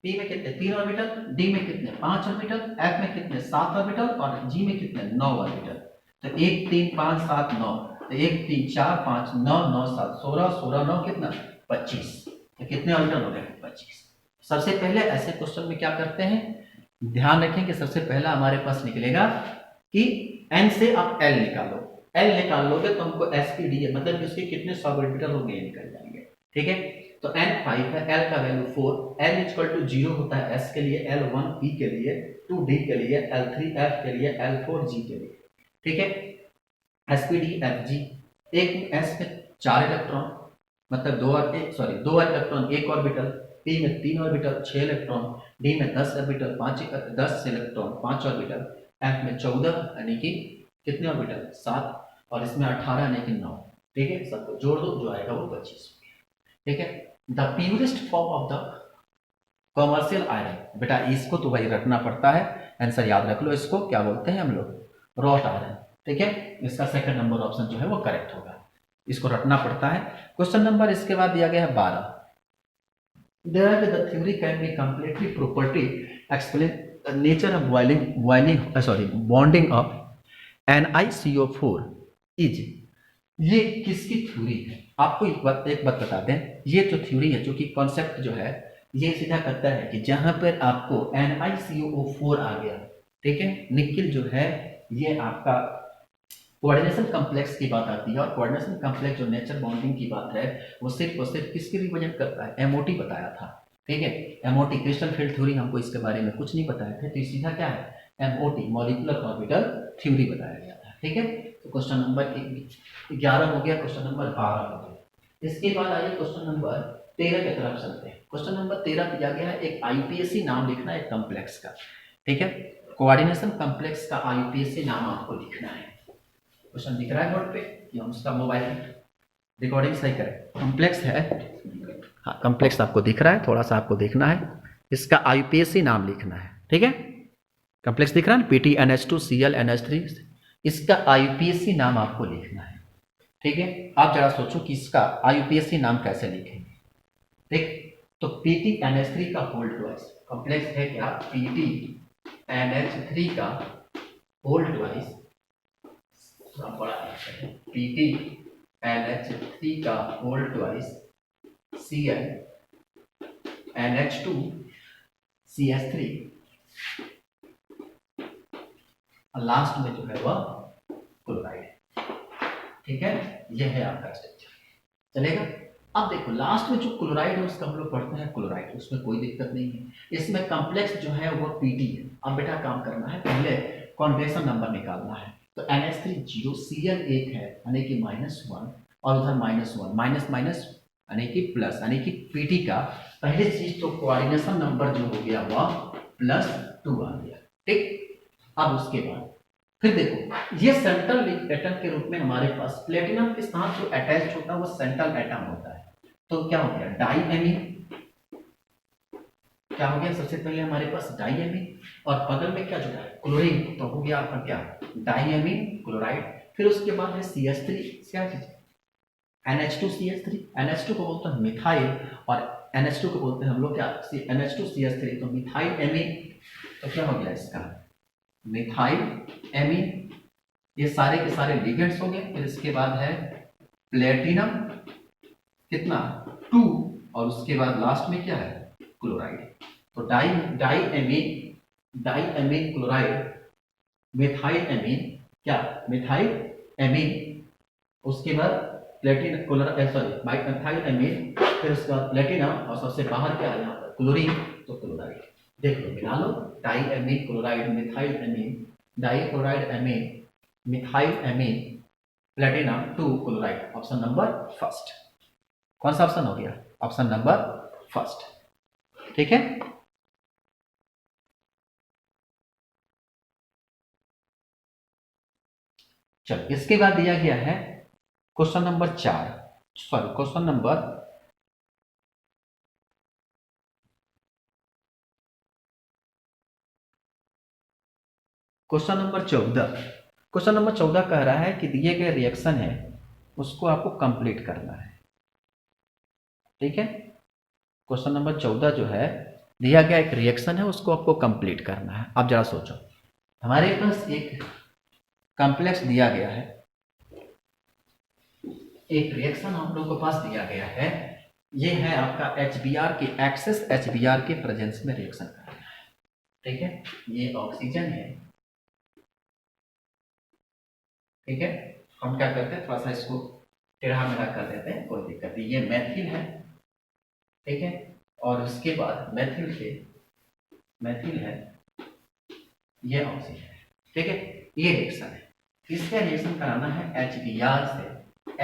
P में कितने 3 ऑर्बिटल, D में कितने 5 ऑर्बिटल, F में कितने 7 ऑर्बिटल और G में कितने 9 ऑर्बिटल। तो 1 3 5 7 9, तो 1 3 4 5 9 9 7 16 16 9 कितना 25, तो कितने ऑर्बिटल हो गए 25। सबसे पहले ऐसे क्वेश्चन में क्या करते हैं, ध्यान रखें कि सबसे पहला हमारे पास निकलेगा कि N से आप L निकालो, L निकाल लोगे तो हमको S की D मतलब कि उसके कितने सब ऑर्बिटल हो गए निकल जाएंगे, ठीक है। तो N5 है, L का वैल्यू 4, L इक्वल टू 0 होता है S के लिए, L1 P के लिए, 2 D के लिए, L3 F के लिए, L4 G के लिए। ठीक है। SPDFG, एक S में 4 इलेक्ट्रॉन, मतलब दो इलेक्ट्रॉन एक ऑर्बिटल, P में 3 ऑर्बिटल 6 इलेक्ट्रॉन, D में 10 ऑर्बिटल 10 इलेक्ट्रॉन 5 ऑर्बिटल, F में 14 यानी कि कितने ऑर्बिटल 7, और इसमें 18 यानी कि 9। ठीक है, सबको जोड़ दो, जो आएगा वो 25। ठीक है। The purest form of the commercial iron, बेटा इसको तो भाई रखना पड़ता है, आंसर याद रख लो, इसको क्या बोलते हैं हम लोग, रॉट आयरन। ठीक है, इसका सेकंड नंबर ऑप्शन जो है वो करेक्ट होगा, इसको रखना पड़ता है। क्वेश्चन नंबर इसके बाद दिया गया है 12। There the theory can be completely property explain the nature of bonding of NiCO4 is, ये किसकी थ्योरी है? आपको एक बात बता दें, ये जो थ्योरी है, जो कि कॉन्सेप्ट जो है, ये सीधा कहता है कि जहां पर आपको NiCO4 आ गया, ठीक है, निकिल जो है ये आपका कोऑर्डिनेशन कॉम्प्लेक्स की बात आती है, और कोऑर्डिनेशन कॉम्प्लेक्स जो नेचर बॉन्डिंग की बात है वो सिर्फ और सिर्फ किसकी रिप्रेजेंट करता है, एमओटी बताया था। ठीक है, एमओटी क्रिस्टल फील्ड थ्योरी, हमको इसके बारे में कुछ नहीं बताया था, तो सीधा क्या है, एमओटी मॉलिक्यूलर ऑर्बिटल थ्योरी बताया गया था। ठीक है, तो क्वेश्चन नंबर 11 हो गया, क्वेश्चन नंबर 12 हो गया। इसके बाद आइए क्वेश्चन नंबर 13 की तरफ चलते हैं। क्वेश्चन नंबर 13 दिया गया है, एक आईयूपीएसी नाम लिखना है कॉम्प्लेक्स का। ठीक है, कोऑर्डिनेशन कॉम्प्लेक्स का आईयूपीएसी नाम आपको लिखना है। क्वेश्चन दिख रहा है बोर्ड पे, कि हम उसका मोबाइल रिकॉर्डिंग सही करें। कॉम्प्लेक्स है, हाँ कॉम्प्लेक्स आपको दिख रहा है, थोड़ा सा आपको देखना है, इसका आईयूपीएसी नाम लिखना है। ठीक है, कॉम्प्लेक्स दिख रहा है ना, PTNH2Cl NH3, इसका आईयूपीएसी नाम आपको लिखना है। ठीक है, आप जरा सोचो कि इसका आईयूपीएसी नाम कैसे लिखेंगे। ठीक, तो PTNH3 का होल ट्वाइस, कॉम्प्लेक्स है क्या, PTNH3 का होल ट्वाइस, PTNH3 का होल ट्वाइस CnNH2CH3, लास्ट में जो है वह क्लोराइड है। ठीक है, यह है आपका स्ट्रक्चर, चलेगा। अब देखो लास्ट में जो क्लोराइड है उसका हम लोग पढ़ते हैं क्लोराइड, उसमें कोई दिक्कत नहीं है। इसमें कॉम्प्लेक्स जो है वो Pt है। अब बेटा काम करना है, पहले कॉन्वेक्शन नंबर निकालना है। तो NH3 0, Cl 1 है यानी कि -1, और उधर -1, माइनस माइनस यानी कि प्लस, यानी कि Pt का पहली चीज तो कोऑर्डिनेशन नंबर जो हो गया वह +2 आ गया। ठीक, अब उसके बाद फिर देखो, ये सेंट्रल एटम के रूप में हमारे पास प्लेटिनम के साथ जो अटैच होता है वो सेंट्रल एटम होता है। तो क्या हो गया, डाईएमीन, क्या हो गया, सबसे पहले हमारे पास डाईएमीन, और बगल में क्या जुड़ा है, क्लोरीन, तो हो गया आपका क्या, डाईएमीन क्लोराइड। फिर उसके बाद है CH3, क्या चीज, NH2CH3, NH2 को बोलते हैं मिथाइल, और NH2 को बोलते हैं हम लोग क्या, NH2CH3, तो मिथाइल एमीन। तो क्या हो गया इसका, मिथाइल एमीन। ये सारे के सारे लिगेंड्स हो गए। फिर इसके बाद है प्लेटिनम, कितना 2, और उसके बाद लास्ट में क्या है, क्लोराइड। तो di amine chloride, methyl amine, क्या मिथाइल एमीन, उसके बाद platinum chloride, sorry methyl amine, फिर उसके बाद प्लेटिनम, और सबसे बाहर क्या है यहाँ पर क्लोरीन, तो क्लोराइड। देख लो, मिला लो, di amine chloride, methyl amine, di chloride amine, methyl amine, platinum 2 chloride. Option number first, कौन सा ऑप्शन हो गया, ऑप्शन नंबर फर्स्ट। ठीक है, चलो इसके बाद दिया गया है question number 4, sorry question number question number 14। Question number 14 कह रहा है कि दिए गए रिएक्शन है उसको आपको कंप्लीट करना है। ठीक है, क्वेश्चन नंबर 14 जो है, दिया गया एक रिएक्शन है उसको आपको कंप्लीट करना है। अब जरा सोचो, हमारे पास एक कॉम्प्लेक्स दिया गया है, एक रिएक्शन हम लोग के पास दिया गया है, ये है आपका HBr के एक्सेस HBr के प्रेजेंस में रिएक्शन कर रहा है। ठीक है, ये ऑक्सीजन है। ठीक है, हम क्या करते हैं, थोड़ा सा इसको टेढ़ा मेढ़ा कर देते हैं, कोई दिक्कत नहीं। ये मैथिल है, ठीक है। और उसके बाद मैथिल है, ये ऑक्सीजन है, ठीक है। ये रिएक्शन है, इसका रिएक्शन कराना है HBr से,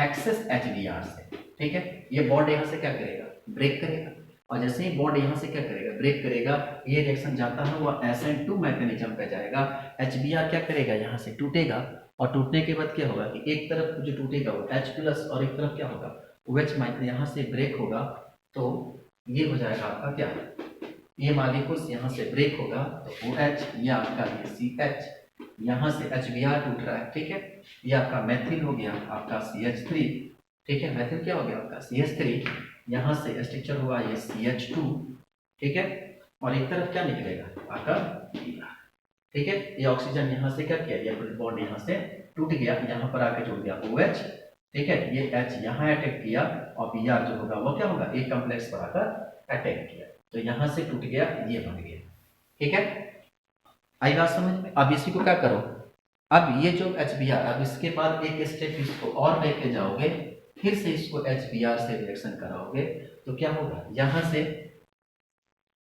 एक्सेस HBr से, ठीक है। ये बॉन्ड यहाँ से क्या करेगा, ब्रेक करेगा, और जैसे ही बॉन्ड यहाँ से क्या करेगा, ब्रेक करेगा, ये रिएक्शन जाता है वो SN2 मैकेनिज्म पे जाएगा। HBr क्या करेगा, यहाँ से टूटेगा, और टूटने के बाद क्या होगा कि एक तरफ जो टूटेगा वो H+ और एक तरफ क्या होगा OH-, यहाँ से ब्रेक होगा, तो ये हो जाएगा आपका क्या, ये मालिक्यूल्स यहाँ से ब्रेक होगा तो OH, ये आपका ये CH, यहाँ से HBr टूट रहा है, ठीक है। ये आपका मैथिल हो गया आपका CH3, ठीक है। मैथिल क्या हो गया आपका CH3, यहाँ से स्ट्रक्चर हुआ ये CH2, ठीक है। और एक तरफ क्या निकलेगा आपका Br, ठीक है। ये ऑक्सीजन यहाँ से क्या किया, ये बॉन्ड यहाँ से टूट गया, यहाँ पर आके जुड़ गया OH, ठीक है। ये H यहाँ अटैक किया, और Br जो होगा वो क्या होगा, एक कॉम्प्लेक्स पर आकर अटैक किया, तो यहाँ से टूट गया, ये बन गया, ठीक है। आई बात समझ में। अब इसी को क्या करो, अब ये जो HBr, अब इसके बाद एक स्टेप इसको और लेके जाओगे, फिर से इसको HBr से रिएक्शन कराओगे, तो क्या होगा, यहाँ से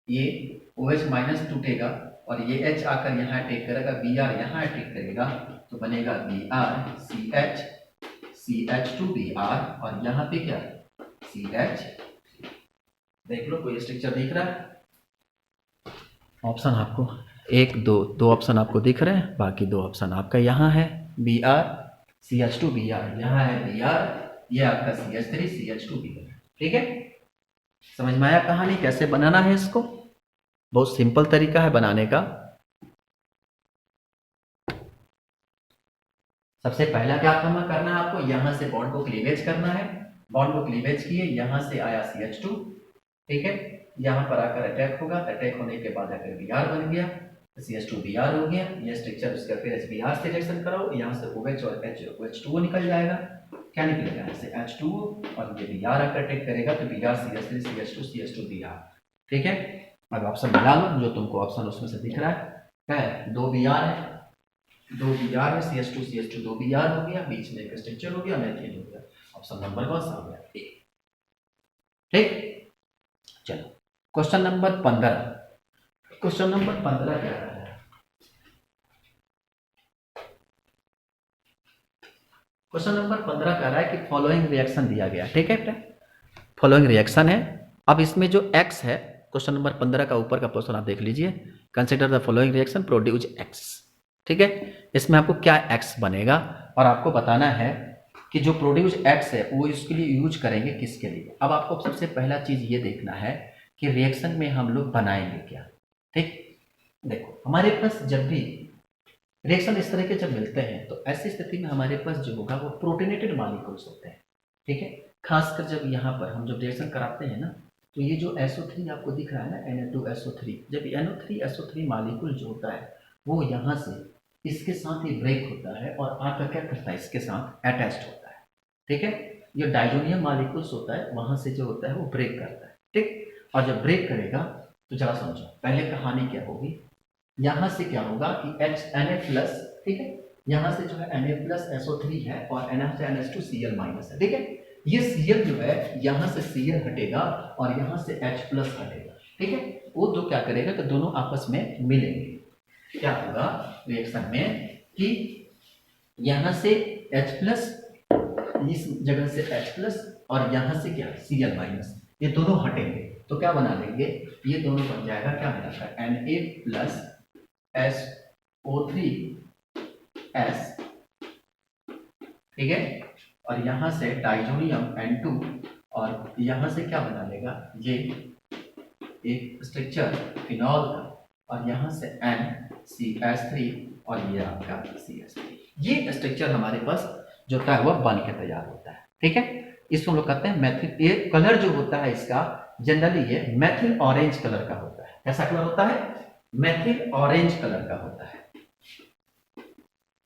ये OH- टूटेगा, और ये H आकर यहाँ अटैक करेगा, Br यहाँ अटैक करेगा, तो बनेगा Br CH, CH2Br, और यहाँ पे क्या CH, देख लो कोई स्ट्रक्चर दिख रहा है, ऑप्शन आपको दो ऑप्शन आपको दिख रहे हैं, बाकी 2 ऑप्शन आपका यहाँ है Br CH2Br, यहाँ है Br, ये आपका CH3 CH2Br, ठीक है। समझ में आया कहानी कैसे बनाना है इसको, बहुत सिंपल तरीका है बनाने का। सबसे पहला क्या काम करना है आपको, यहाँ से बॉन्ड को क्लीवेज करना है, बॉन्ड को क्लीवेज किए, यहाँ से आया CH2, ठीक है। यहाँ पर आकर अटैक होगा, अटैक होने के बाद आकर Br बन गया, CH2Br हो गया, ये स्ट्रक्चर उसका फिर HBr से रिएक्शन कराओ, यहाँ से OH और H2O निकल जाएगा, क्या निकलेगा यहाँ से H2O, और ये Br आकर अटैक करेगा तो Br CH3 CH2 CH2Br, ठीक है। अब ऑप्शन मिला लो जो तुमको ऑप्शन उसमें से दिख रहा है, क्या है 2 Br है, 2 Br है, CH2 CH2 2 Br हो गया, बीच में एक स्ट्रक्चर हो गया, मैथिल हो गया, ऑप्शन नंबर 1 आ गया ए, ठीक। चलो क्वेश्चन नंबर 15, क्वेश्चन नंबर 15 क्या है, क्वेश्चन नंबर 15 कह रहा है कि फॉलोइंग रिएक्शन दिया गया, ठीक है। फॉलोइंग रिएक्शन है, अब इसमें जो x है, क्वेश्चन नंबर 15 का ऊपर का पोर्शन आप देख लीजिए, consider the following reaction produce x, ठीक है। इसमें आपको क्या x बनेगा, और आपको बताना है कि जो प्रोड्यूस x है वो इसके लिए यूज करेंगे किसके लिए। अब आपको सबसे पहला चीज ये देखना है कि रिएक्शन में हम लोग बनाएंगे क्या, ठीक। देखो हमारे पास जब भी रिएक्शन इस तरह के जब मिलते हैं तो ऐसी स्थिति में हमारे पास जो होगा वो प्रोटीनेटेड मॉलिक्यूल्स होते हैं, ठीक है। खासकर जब यहाँ पर हम जब रिएक्शन कराते हैं ना, तो ये जो SO3 आपको दिख रहा है ना, Na2SO3, जब NO3SO3 मॉलिक्यूल जो होता है वो यहाँ से इसके साथ ही ब्रेक होता है और आकर क्या करता है, इसके साथ अटैच्ड होता है, ठीक है। ये डाइजोनियम मॉलिक्यूल्स होता है, वहां से जो होता है वो ब्रेक करता है, ठीक। और जब ब्रेक करेगा तो जरा समझो पहले कहानी क्या होगी, यहाँ से क्या होगा कि Na+, ठीक है, यहाँ से जो है Na+SO3 है, और NH2Cl- है, ठीक है। ये Cl जो है यहाँ से Cl हटेगा और यहाँ से H+ हटेगा, ठीक है। वो दो क्या करेगा कि दोनों आपस में मिलेंगे, क्या होगा रिएक्शन में कि यहाँ से H+, इस जगह से H+, और यहाँ से क्या Cl-, ये दोनों हटेंगे, तो क्या बना लेंगे, ये दोनों बन जाएगा, क्या बना है Na+SO3S, ठीक है। और यहाँ से डाइजोनियम N2, और यहाँ से क्या बना लेगा, ये एक स्ट्रक्चर फिनॉल का, और यहाँ से NCH3, और ये आपका CH3, ये स्ट्रक्चर हमारे पास जो होता है वह बन के तैयार होता है, ठीक है। इसको हम लोग कहते हैं मैथिल। ये कलर जो होता है इसका जनरली ये मैथिल ऑरेंज कलर का होता है। कैसा कलर होता है, मैथिल ऑरेंज कलर का होता है।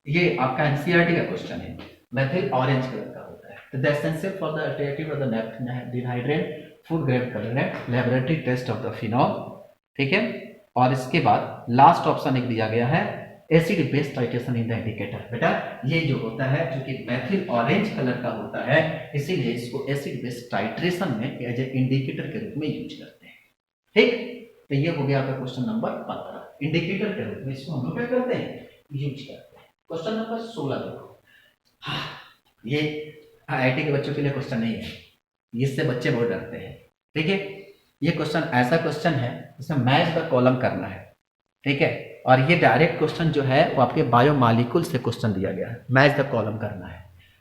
ये आपका एनसीईआरटी का क्वेश्चन है, मैथिल ऑरेंज कलर का होता है। The essential for the alternative of the naphthene hydrate food grade colour है, laboratory test of the phenol, ठीक है। और इसके बाद लास्ट ऑप्शन एक दिया गया है acid base titration in the indicator. बेटा ये जो होता है चूंकि मैथिल ऑरेंज कलर का होता है इसीलिए इसको एसिड बेस टाइट्रेशन में एज ए इंडिकेटर के रूप में यूज करते हैं। ठीक, तो ये हो गया आपका क्वेश्चन नंबर 15। इंडिकेटर के रूप में इसको हम लोग क्या करते हैं, यूज करते हैं। क्वेश्चन नंबर 16 देखो। हाँ, ये IIT के बच्चों के लिए क्वेश्चन नहीं है, इससे बच्चे बहुत डरते हैं। ठीक है, ये क्वेश्चन ऐसा क्वेश्चन है जिसमें मैच द कॉलम करना है। ठीक है, और ये डायरेक्ट क्वेश्चन जो है वो आपके बायोमॉलिक्यूल से क्वेश्चन दिया गया है, मैच द कॉलम करना है।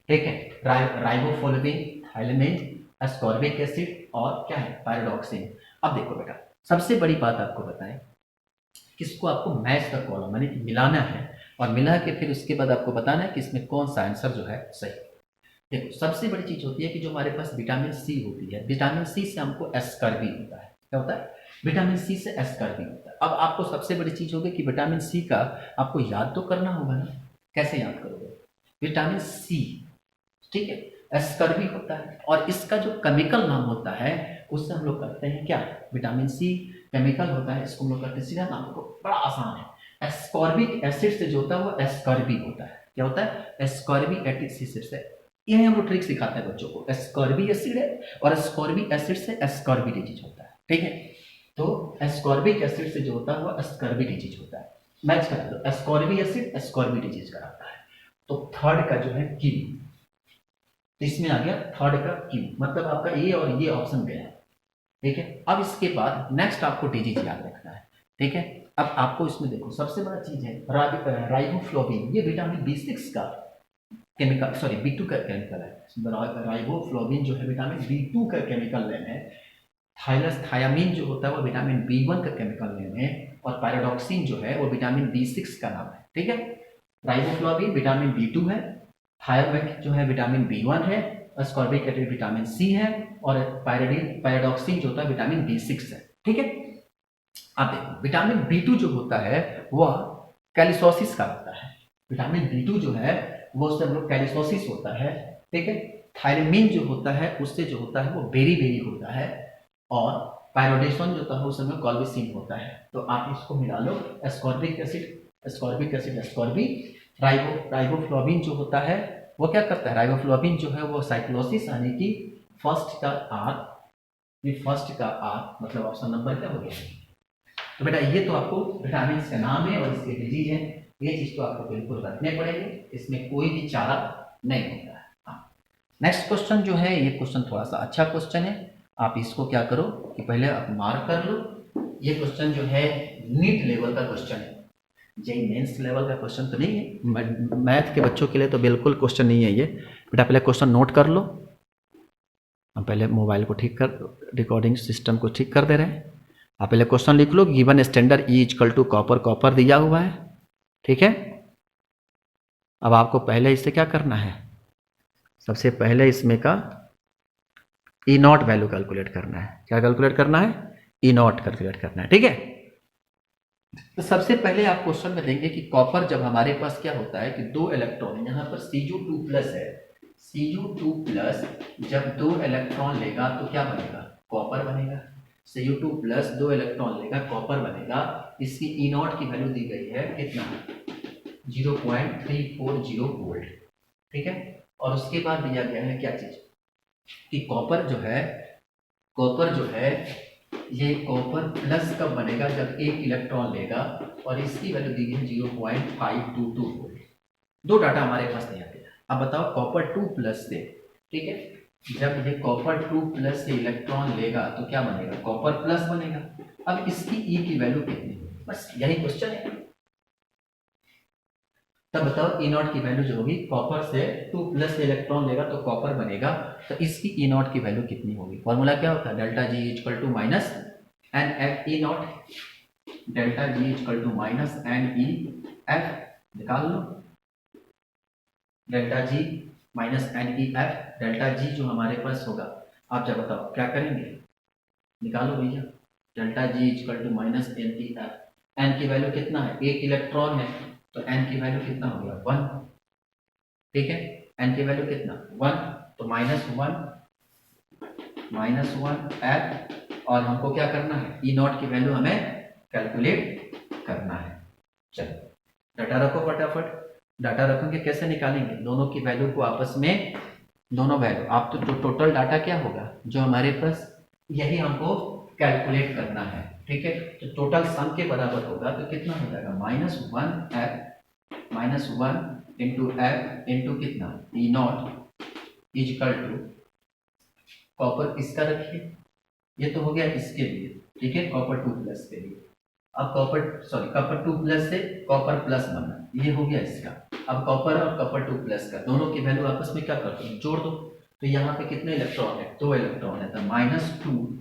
ठीक है, राइबोफ्लोविन, थाइलेमिन, एस्कॉर्बिक एसिड और क्या है, पैराडॉक्सिन। अब देखो बेटा, सबसे बड़ी बात आपको बताएं, किसको आपको मैच द कॉलम यानी मिलाना है और मिला के फिर उसके बाद आपको बताना है कि इसमें कौन सा आंसर जो है सही। देखो सबसे बड़ी चीज होती है कि जो हमारे पास विटामिन सी होती है, विटामिन सी से हमको एस्कॉर्बिक होता है। क्या होता है, विटामिन सी से एस्कॉर्बिक होता है। अब आपको सबसे बड़ी चीज होगी कि विटामिन सी का आपको याद तो करना होगा ना, कैसे याद करोगे, विटामिन सी, ठीक है, एस्कॉर्बिक होता है और इसका जो केमिकल नाम होता है उससे हम लोग करते हैं क्या, विटामिन सी केमिकल होता है, इसको हम लोग करते हैं सीधा नाम को, बड़ा आसान है, एस्कॉर्बिक एसिड से जो होता है वो एस्कॉर्बिक होता है। क्या होता है, एस्कॉर्बिक एसिड से। यही हम लोग ट्रिक सिखाते हैं बच्चों को, एस्कॉर्बिक एसिड है और एस्कॉर्बिक एसिड से एस्कॉर्बिक डिजीज होता है। ठीक है, तो एस्कॉर्बिक एसिड से जो होता है वो एस्कॉर्बिक डिजीज होता है। मैच करा दो, एस्कॉर्बिक एसिड एस्कॉर्बिक डिजीज कराता है। तो थर्ड का जो है क्यू, इसमें आ गया थर्ड का क्यू, मतलब आपका ये और ये ऑप्शन गया। ठीक है, अब इसके बाद नेक्स्ट आपको डिजीज याद रखना है। ठीक है, अब आपको इसमें देखो सबसे बड़ा चीज है राइबोफ्लोविन, ये विटामिन B6 का केमिकल, सॉरी B2 का केमिकल है। राइबोफ्लोविन जो है विटामिन B2 का केमिकल नेम है। थायमिन जो होता है वो विटामिन B1 का केमिकल नेम है और पैराडॉक्सिन जो है वो विटामिन B6 का नाम है। ठीक है, राइबोफ्लोविन विटामिन B2 है, थायमिन जो है विटामिन B1 है, एस्कॉर्बिक एसिड विटामिन C है और पैराडॉक्सिन जो होता है विटामिन B6 है। ठीक है, अब देखो विटामिन B2 जो होता है वह कैलिसोसिस का होता है। विटामिन B2 जो है वो उससे हम लोग कैलिसोसिस होता है। ठीक है, थायमिन जो होता है उससे जो होता है वो बेरी होता है और पैरोडेशन जो होता है उसमें कॉल्बिसिन होता है। तो आप इसको मिला लो, एस्कॉर्बिक एसिड एस्कॉर्बिक, राइबोफ्लोविन जो होता है वो क्या करता है, राइबोफ्लोविन जो है वो साइक्लोसिस यानी कि फर्स्ट का आर मतलब ऑप्शन नंबर क्या हो गया। तो बेटा ये तो आपको विटामिन का नाम है और इसके डिजीज है, ये चीज तो आपको बिल्कुल रखने पड़ेंगे, इसमें कोई भी चारा नहीं होता है। नेक्स्ट क्वेश्चन जो है ये क्वेश्चन थोड़ा सा अच्छा क्वेश्चन है, आप इसको क्या करो कि पहले आप मार्क कर लो। ये क्वेश्चन जो है नीट लेवल का क्वेश्चन है, जेई मेंस लेवल का क्वेश्चन तो नहीं है, मैथ के बच्चों के लिए तो बिल्कुल क्वेश्चन नहीं है ये। बेटा पहले क्वेश्चन नोट कर लो, हम पहले मोबाइल को ठीक कर, रिकॉर्डिंग सिस्टम को ठीक कर दे रहे हैं। आप पहले क्वेश्चन लिख लो, given standard E equal to copper दिया हुआ है। ठीक है, अब आपको पहले इससे क्या करना है, सबसे पहले इसमें का ई नॉट वैल्यू कैलकुलेट करना है। क्या कैलकुलेट करना है, ई नॉट कैलकुलेट करना है। ठीक है, तो सबसे पहले आप क्वेश्चन में देंगे कि कॉपर जब हमारे पास क्या होता है कि 2 इलेक्ट्रॉन, यहाँ पर Cu2+ है, Cu2+ जब 2 इलेक्ट्रॉन लेगा तो क्या बनेगा, कॉपर बनेगा। Cu2+ 2 इलेक्ट्रॉन लेगा, कॉपर बनेगा। इसकी ई नॉट की वैल्यू दी गई है कितना, 0.340 वोल्ट। ठीक है, और उसके बाद दिया गया है क्या चीज कि कॉपर जो है ये कॉपर प्लस कब बनेगा, जब 1 इलेक्ट्रॉन लेगा और इसकी वैल्यू दी गई है 0.522 वोल्ट। दो डाटा हमारे पास दिया गया। अब बताओ कॉपर 2+ से, ठीक है, जब ये कॉपर 2+ से इलेक्ट्रॉन लेगा तो क्या बनेगा, कॉपर प्लस बनेगा। अब इसकी ई की वैल्यू कितनी होगी, बस यही क्वेश्चन है। तब बताओ ई नॉट की वैल्यू जो होगी, कॉपर से 2+ से इलेक्ट्रॉन लेगा तो कॉपर बनेगा, तो इसकी ई नॉट की वैल्यू कितनी होगी। फॉर्मूला क्या होता है, delta G equal to minus N F E naught, delta G equal to minus N E F, निकाल लो delta G minus N E F. Delta G जो हमारे पास होगा, आप जब बताओ क्या करेंगे, निकालो भैया, delta G equal to minus N E F. N की वैल्यू कितना है, 1 इलेक्ट्रॉन है तो एन की वैल्यू कितना हो गया, 1। ठीक है, एन की वैल्यू कितना, 1, तो -1 एफ, और हमको क्या करना है, ई नॉट की वैल्यू हमें कैलकुलेट करना है। चलो डाटा रखो फटाफट। डाटा रखोगे कैसे निकालेंगे, दोनों की वैल्यू को आपस में, दोनों वैल्यू आप तो टोटल डाटा क्या होगा जो हमारे पास, यही हमको कैलकुलेट करना है। ठीक है, तो टोटल सम के बराबर होगा तो कितना हो जाएगा, -1 इंटू एफ इंटू कितना ई नॉट इजकल टू कॉपर इसका रखिए, ये तो हो गया इसके लिए। ठीक है, कॉपर 2+ के लिए। अब कॉपर 2+ से कॉपर प्लस बना, ये हो गया इसका। अब कॉपर और कॉपर 2+ का दोनों की वैल्यू आपस में क्या कर दो, जोड़ दो। तो यहाँ पे कितने इलेक्ट्रॉन है, 2 इलेक्ट्रॉन है, तो -2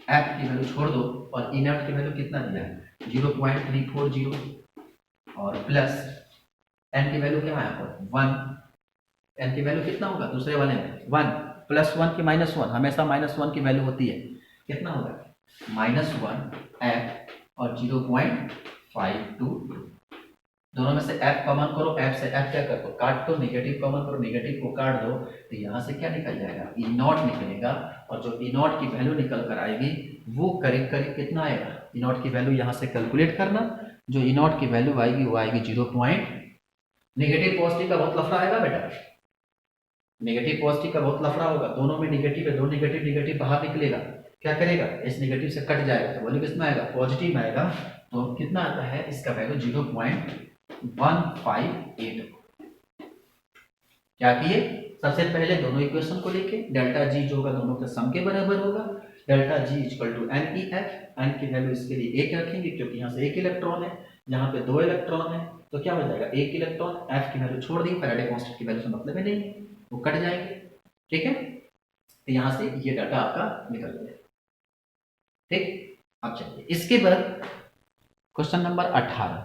एफ की वैल्यू छोड़ दो और इनर्ट की वैल्यू कितना दिया है 0.340 और प्लस एन की वैल्यू क्या है यहाँ पर 1। एन की वैल्यू कितना होगा दूसरे वाले में 1 प्लस 1 की -1, हमेशा -1 की वैल्यू होती है, कितना होगा -1 एफ और 0.522। दोनों में से एफ कॉमन करो, एफ से एफ क्या कर दो काट दो, नेगेटिव कॉमन करो, नेगेटिव को काट दो, तो यहाँ से क्या निकल जाएगा ई नॉट निकलेगा। और जो ई नॉट की वैल्यू निकल कर आएगी वो करीब करीब कितना आएगा, ई नॉट की वैल्यू यहाँ से कैलकुलेट करना, जो ई नॉट की वैल्यू आएगी वो आएगी 0. नेगेटिव पॉजिटिव का बहुत लफड़ा आएगा बेटा, नेगेटिव पॉजिटिव का बहुत लफड़ा होगा, दोनों में नेगेटिव है, दो नेगेटिव नेगेटिव बाहर निकलेगा, क्या करेगा इस नेगेटिव से कट जाएगा, तो वैल्यू कितना आएगा पॉजिटिव आएगा। तो कितना आता है इसका वैल्यू 0.158। क्या किए, सबसे पहले दोनों इक्वेशन को लेके डेल्टा जी जो होगा दोनों के सम के बराबर होगा, delta G equal to n E F, n की वैल्यू इसके लिए एक रखेंगे क्योंकि यहाँ से एक इलेक्ट्रॉन है, यहाँ पे 2 इलेक्ट्रॉन है, तो क्या हो जाएगा एक इलेक्ट्रॉन, एफ की वैल्यू छोड़ दी, फैराडे कांस्टेंट की वैल्यू से मतलब ही नहीं है, वो कट जाएंगे। ठीक है, तो यहाँ से ये डाटा आपका निकल गया। ठीक, अब चलिए इसके बाद क्वेश्चन नंबर 18।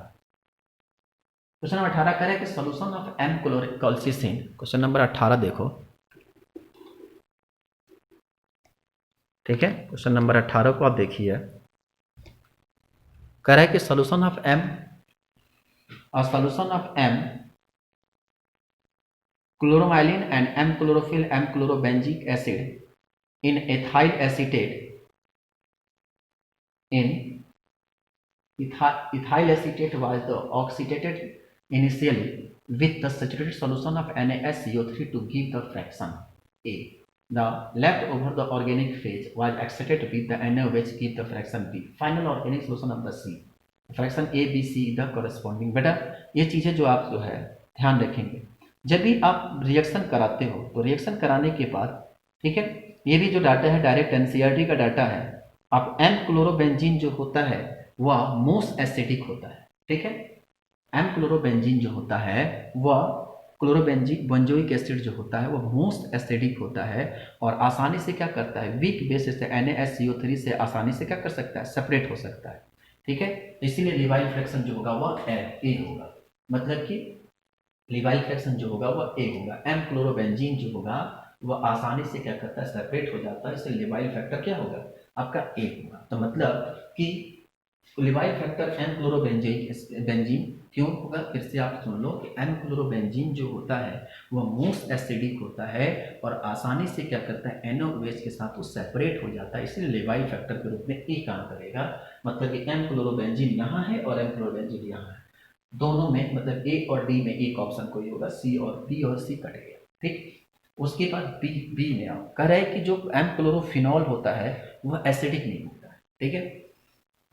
क्वेश्चन नंबर 18 कह रहा है कि solution of M chloric colchicine. Question number 18 देखो, ठीक है, क्वेश्चन नंबर 18 को आप देखिए, कह रहा है कि solution of M chloromyelin and M chlorophyll M chlorobenzic acid in ethyl acetate ethyl acetate was the oxidated initially with the saturated solution of NaSCO3 to give the fraction A. The leftover the organic phase was excited with the NO which give the fraction B. Final organic solution of the C. Fraction A, B, C the corresponding. बेटा ये चीज़ें जो आप जो है ध्यान रखेंगे, जब भी आप रिएक्शन कराते हो तो रिएक्शन कराने के बाद, ठीक है, ये भी जो डाटा है डायरेक्ट एनसीईआरटी का डाटा है। अब एम क्लोरोबेंजीन जो होता है वह मोस्ट एसिडिक होता है। ठीक है, एम क्लोरोबेंजीन जो होता है वह क्लोरोबेंजिक बेंजोइक एसिड जो होता है वह मोस्ट एसिडिक होता है और आसानी से क्या करता है वीक बेसिस से NaSCO3 से आसानी से क्या कर सकता है सेपरेट हो सकता है। ठीक है, इसीलिए लीवाइल फ्रैक्शन जो होगा वह ए होगा, मतलब कि लीवाइल फ्रैक्शन जो होगा वह ए होगा। एम क्लोरोबेंजीन जो होगा वह आसानी से क्या करता है सेपरेट हो जाता है, इसलिए लीवाइल फैक्टर क्या होगा आपका ए होगा। तो मतलब कि लीवाइल फैक्टर एम क्लोरोबेंजीन क्यों होगा, फिर से आप सुन लो कि एम क्लोरोबेंजीन जो होता है वह मोस्ट एसिडिक होता है और आसानी से क्या करता है NaOH के साथ वो सेपरेट हो जाता है, इसलिए लीवाइल फैक्टर के रूप में ए काम करेगा। मतलब कि एम क्लोरोबेंजीन यहाँ है और एम क्लोरोबेंजीन यहाँ है, दोनों में मतलब ए और डी में एक ऑप्शन कोई होगा, सी और बी और सी कट गया। ठीक, उसके बाद बी में आप कह रहे हैं कि जो एम क्लोरोफिनॉल होता है वह एसिडिक नहीं होता है। ठीक है,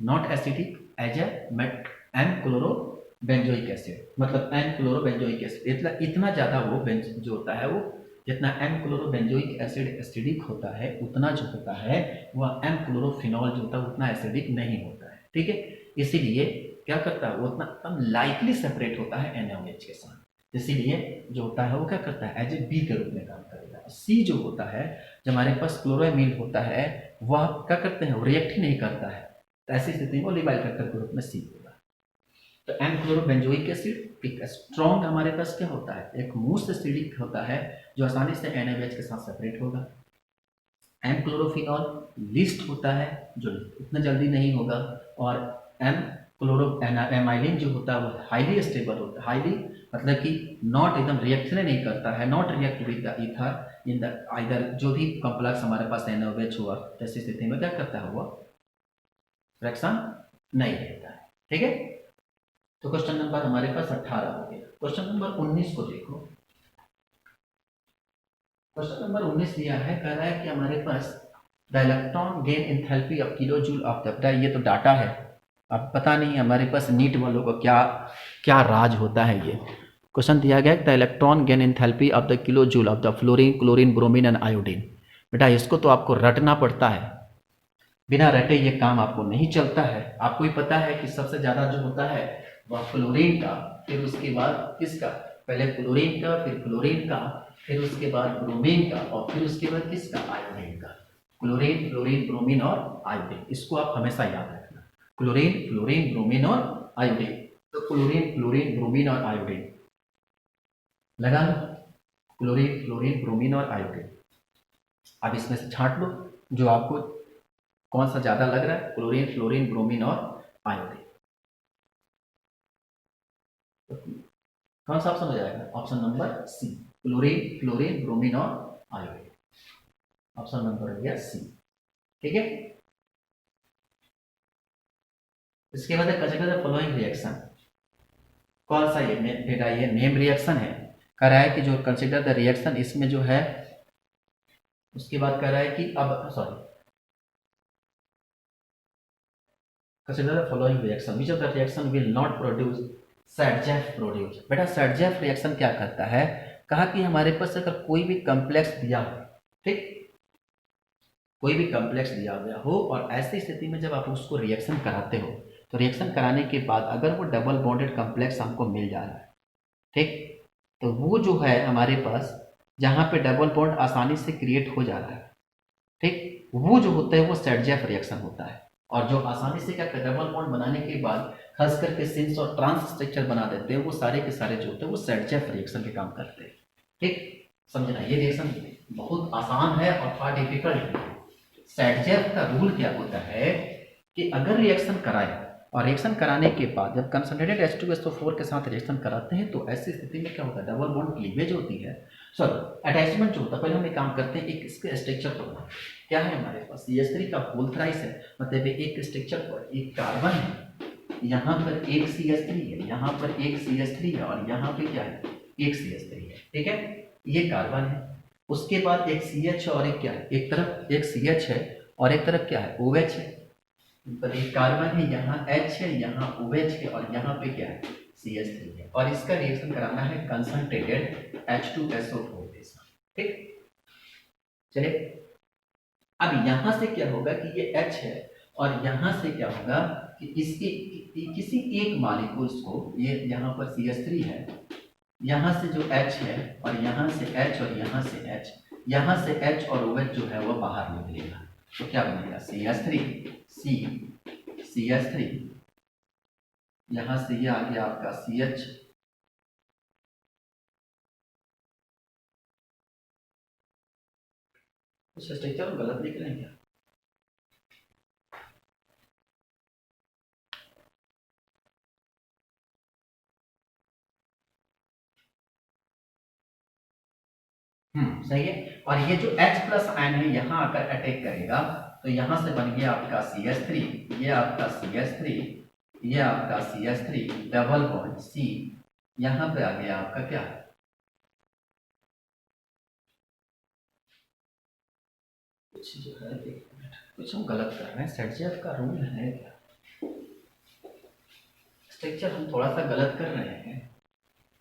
not acidic as M chlorobenzoic acid, मतलब एम क्लोरोबेंजोइक एसिड इतना ज़्यादा वो जो होता है वो जितना एम क्लोरोबेंजोइक एसिड एसिडिक होता है उतना जो होता है वह एम क्लोरोफिनॉल जो होता है उतना एसिडिक नहीं होता है। ठीक है, इसीलिए क्या करता है वो उतना कम लाइटली सेपरेट होता है NaOH के साथ, इसीलिए जो होता है वो क्या करता है एज ए बी के रूप में काम करेगा। सी जो होता है जब हमारे पास क्लोरोमीन होता है वह क्या करते हैं रिएक्ट ही नहीं करता है, तो ऐसी स्थिति में वो लीवाइल फैक्टर के रूप में सी होगा। तो एम क्लोरोबेंजोइक एसिड एक स्ट्रॉन्ग हमारे पास क्या होता है एक मोस्ट एसिडिक होता है जो आसानी से NaOH के साथ सेपरेट होगा। एम क्लोरोफिनॉल लिस्ट होता है जो इतना जल्दी नहीं होगा, और एम क्लोरोएमाइलिन जो होता है वो हाईली स्टेबल होता है, हाईली मतलब कि नॉट एकदम रिएक्शन नहीं करता है, not react with the ether in the either जो भी कॉम्प्लेक्स हमारे पास NaOH हुआ ऐसी स्थिति में क्या करता है वो फ्रैक्शन नहीं रहता है। ठीक है, तो क्वेश्चन नंबर हमारे पास 18 हो गया। क्वेश्चन नंबर 19 को देखो। क्वेश्चन नंबर 19 दिया है, कह रहा है कि हमारे पास the electron gain enthalpy of kilo joule of the, ये तो डाटा है, अब पता नहीं हमारे पास नीट वालों को क्या क्या राज होता है। ये क्वेश्चन दिया गया है the electron gain enthalpy of the kilo joule of the fluorine, chlorine, bromine and iodine. बेटा इसको तो आपको रटना पड़ता है, बिना रटे ये काम आपको नहीं चलता है। आपको ही पता है कि सबसे ज़्यादा जो होता है वह फ्लोरीन का, फिर उसके बाद किसका, पहले क्लोरीन का, फिर फ्लोरीन का, फिर उसके बाद ब्रोमीन का, और फिर उसके बाद किसका, आयोडीन का। क्लोरीन, फ्लोरीन, ब्रोमीन और आयोडीन, इसको आप हमेशा याद रखना। क्लोरीन, फ्लोरीन, ब्रोमीन और आयोडीन। तो क्लोरीन, फ्लोरीन, ब्रोमीन और आयोडीन लगा लो, क्लोरीन, फ्लोरीन, ब्रोमीन और आयोडीन। अब इसमें से छांट लो जो आपको कौन सा ज्यादा लग रहा है, क्लोरीन, फ्लोरीन, ब्रोमीन और आयोडीन। कौन सा ऑप्शन हो जाएगा, option number C, chlorine, fluorine, bromine और आयोडीन। ऑप्शन नंबर हो गया सी। ठीक है, इसके बाद कंसीडर फॉलोइंग रिएक्शन। कौन सा ये बेटा, ये नेम रिएक्शन है। कह रहा है कि जो कंसीडर द रिएक्शन, इसमें जो है उसके बाद कह रहा है कि अब sorry, consider the following reaction, which of the reaction will not produce Sadjeff produce। बेटा Sadjeff रिएक्शन क्या करता है, कहा कि हमारे पास अगर कोई भी कम्प्लेक्स दिया हो, ठीक, कोई भी कम्प्लेक्स दिया गया हो और ऐसी स्थिति में जब आप उसको रिएक्शन कराते हो, तो रिएक्शन कराने के बाद अगर वो डबल बॉन्डेड कम्प्लेक्स हमको मिल जा रहा है, ठीक, तो वो जो है हमारे पास जहाँ पे डबल बॉन्ड आसानी से क्रिएट हो जा रहा है, ठीक, वो जो होता है वो सैडजेफ रिएक्शन होता है। और जो आसानी से क्या करते हैं, डबल बॉन्ड बनाने के बाद खास करके सिंस और ट्रांस स्ट्रक्चर बना देते हैं, वो सारे के सारे जो होते हैं वो सैडजेफ रिएक्शन के काम करते हैं। ठीक, समझना, ये रिएक्शन बहुत आसान है और फॉर डिफिकल्ट है। सैडजेफ का रूल क्या होता है कि अगर रिएक्शन कराए और रिएक्शन कराने के बाद जब कंसंट्रेटेड H2SO4 के साथ रिएक्शन कराते हैं, तो ऐसी स्थिति में क्या होता है, डबल बॉन्ड क्लीवेज होती है, सॉरी अटैचमेंट जो होता है। पहले हम एक काम करते हैं, एक इसके स्ट्रक्चर पर क्या है हमारे पास, CH3 का होल थ्राइस है, मतलब एक स्ट्रक्चर पर एक कार्बन है, यहाँ पर एक CH3 है, यहाँ पर एक CH3 है और यहाँ पे क्या है, एक CH3 है। ठीक है, ये कार्बन है, उसके बाद एक CH और एक क्या है, एक तरफ एक CH है और एक तरफ क्या है, OH है, पर एक कार्बन है, यहाँ H है, यहाँ OH है और यहाँ पे क्या है, CH3 है, और इसका रिएक्शन कराना है कंसंट्रेटेड H2SO4 के साथ। ठीक, चलिए अब यहाँ से क्या होगा कि ये H है और यहाँ से क्या होगा कि इसके किसी एक मॉलिक्यूल्स को, ये यहाँ पर CH3 है, यहाँ से जो H है और यहाँ से H और यहाँ से H, यहाँ से H और OH जो है वो बाहर निकलेगा, तो क्या बनेगा, CH3 यहाँ से ये आ गया आपका CH, कुछ स्ट्रक्चर गलत लिख रहे हैं क्या, सही है। और ये जो H प्लस आयन है यहाँ आकर अटैक करेगा, तो यहाँ से बन गया आपका CH3, ये आपका CH3, ये आपका CH3 डबल बॉन्ड C, यहाँ पे आ गया आपका क्या, कुछ जो है कुछ हम गलत कर रहे हैं, सैडजेफ का रूल है क्या, स्ट्रक्चर हम थोड़ा सा गलत कर रहे हैं।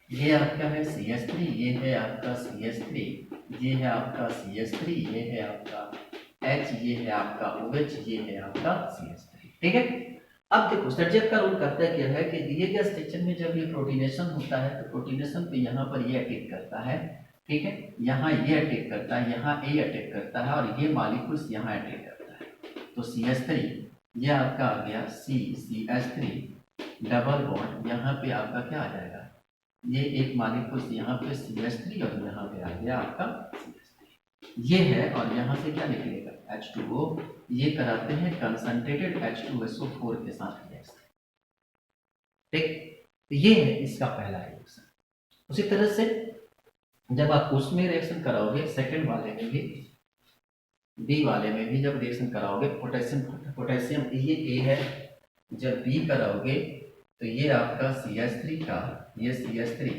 ये आपका है CH3, ये है आपका CH3, ये है आपका CH3, ये है आपका H, ये है आपका OH, ये है आपका CH3। ठीक है, अब देखो सैडजेफ का रूल करता है क्या है कि दिए गए स्ट्रक्चर में जब ये प्रोटीनेशन होता है, तो प्रोटीनेशन पे यहाँ पर ये अटैक करता है, ठीक है, यहाँ ये अटैक करता है, यहाँ A अटैक करता है और ये मॉलिक्यूल्स यहाँ अटैक करता है, तो CH3 ये आपका आ गया CH3 डबल बॉन्ड, यहाँ पे आपका क्या आ जाएगा, ये एक मॉलिक्यूल यहाँ पे CH3 और यहाँ पे आ गया आपका CH3, ये है, और यहाँ से क्या निकलेगा H2O, ये कराते हैं कंसंट्रेटेड H2SO4 के साथ रिएक्शन। ठीक, ये है इसका पहला रिएक्शन। उसी तरह से जब आप उसमें रिएक्शन कराओगे, सेकंड वाले में भी, बी वाले में भी जब रिएक्शन कराओगे, पोटेशियम ये A है, जब B कराओगे तो ये आपका CH3 का, ये CH3,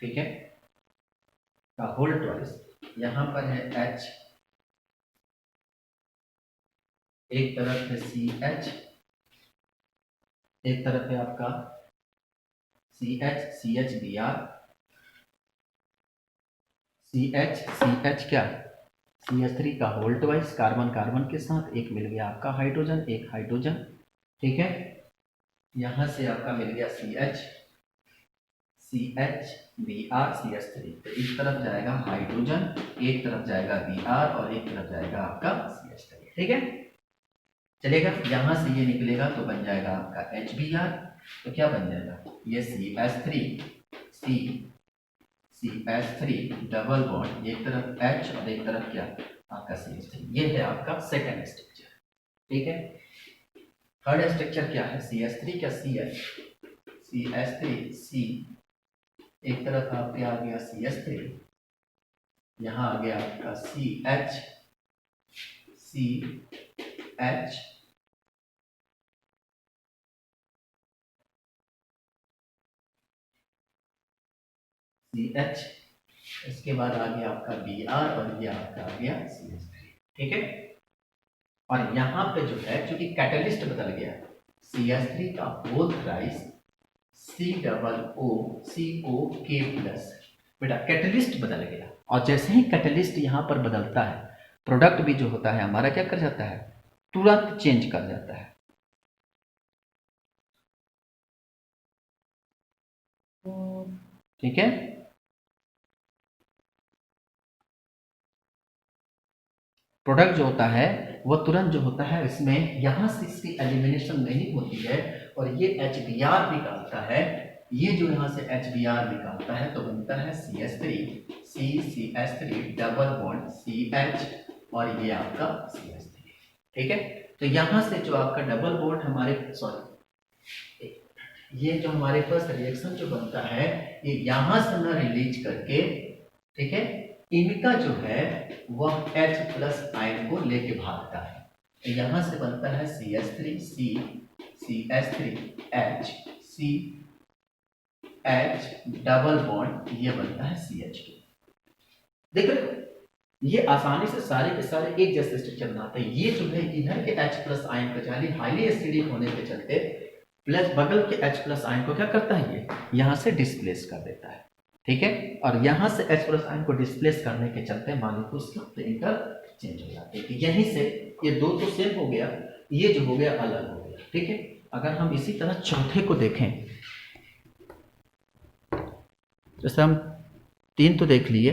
ठीक है, का होल ट्वाइस, यहाँ पर है H, एक तरफ है CH, एक तरफ है आपका CH क्या, CH3 का होल ट्वाइस कार्बन कार्बन के साथ, एक मिल गया आपका हाइड्रोजन, एक हाइड्रोजन, ठीक है। यहां से आपका मिल गया CH CH3, तो इस तरफ जाएगा हाइड्रोजन, एक तरफ जाएगा Br और एक तरफ जाएगा आपका CH3, ठीक है, चलेगा। यहां से ये निकलेगा तो बन जाएगा आपका HBr, तो क्या बन जाएगा, ये CH3 डबल बॉन्ड, एक तरफ H और एक तरफ क्या, आपका CH3, ये है आपका सेकंड स्ट्रक्चर, ठीक है। थर्ड स्ट्रक्चर क्या है, CH3 क्या, CH3 एक तरफ आपके आ गया CH3, यहाँ आ गया आपका CH इसके बाद आ गया आपका Br और ये आपका आ गया CH3, ठीक है। और यहाँ पे जो है चूंकि कैटलिस्ट बदल गया, CH3 का होल थ्राइस COOK प्लस, बेटा कैटलिस्ट बदल गया, और जैसे ही कैटलिस्ट यहाँ पर बदलता है, प्रोडक्ट भी जो होता है हमारा क्या कर जाता है, तुरंत चेंज कर जाता है, ठीक है। प्रोडक्ट जो होता है वो तुरंत जो होता है, इसमें यहाँ से इसकी एलिमिनेशन नहीं होती है और ये HBr निकालता है, ये जो यहाँ से HBr निकालता है तो बनता है CH3 डबल बॉन्ड CH और ये आपका CH3, ठीक है। तो यहाँ से जो आपका डबल बॉन्ड हमारे, सॉरी, ये जो हमारे पास रिएक्शन जो बनता है, ये यहाँ से ना रिलीज करके, ठीक है, इनका जो है वह H प्लस आयन को लेके भागता है, तो यहां से बनता है CH3H डबल बॉन्ड, ये बनता है CH2। देख रहे हो, ये आसानी से सारे के सारे एक जैसे स्ट्रक्चर बनाते हैं। ये जो है इधर के H प्लस आयन को हाईली एसिडिक होने के चलते प्लस बगल के H प्लस आयन को क्या करता है, ये यहाँ से डिस्प्लेस कर देता है, ठीक है। और यहाँ से H प्लस आयन को डिस्प्लेस करने के चलते मॉलिक्यूल्स का प्रिंटर चेंज हो जाते हैं, यहीं से ये दो तो सेम हो गया, ये जो हो गया अलग हो गया, ठीक है। अगर हम इसी तरह चौथे को देखें, जैसे हम 3 तो देख लिए,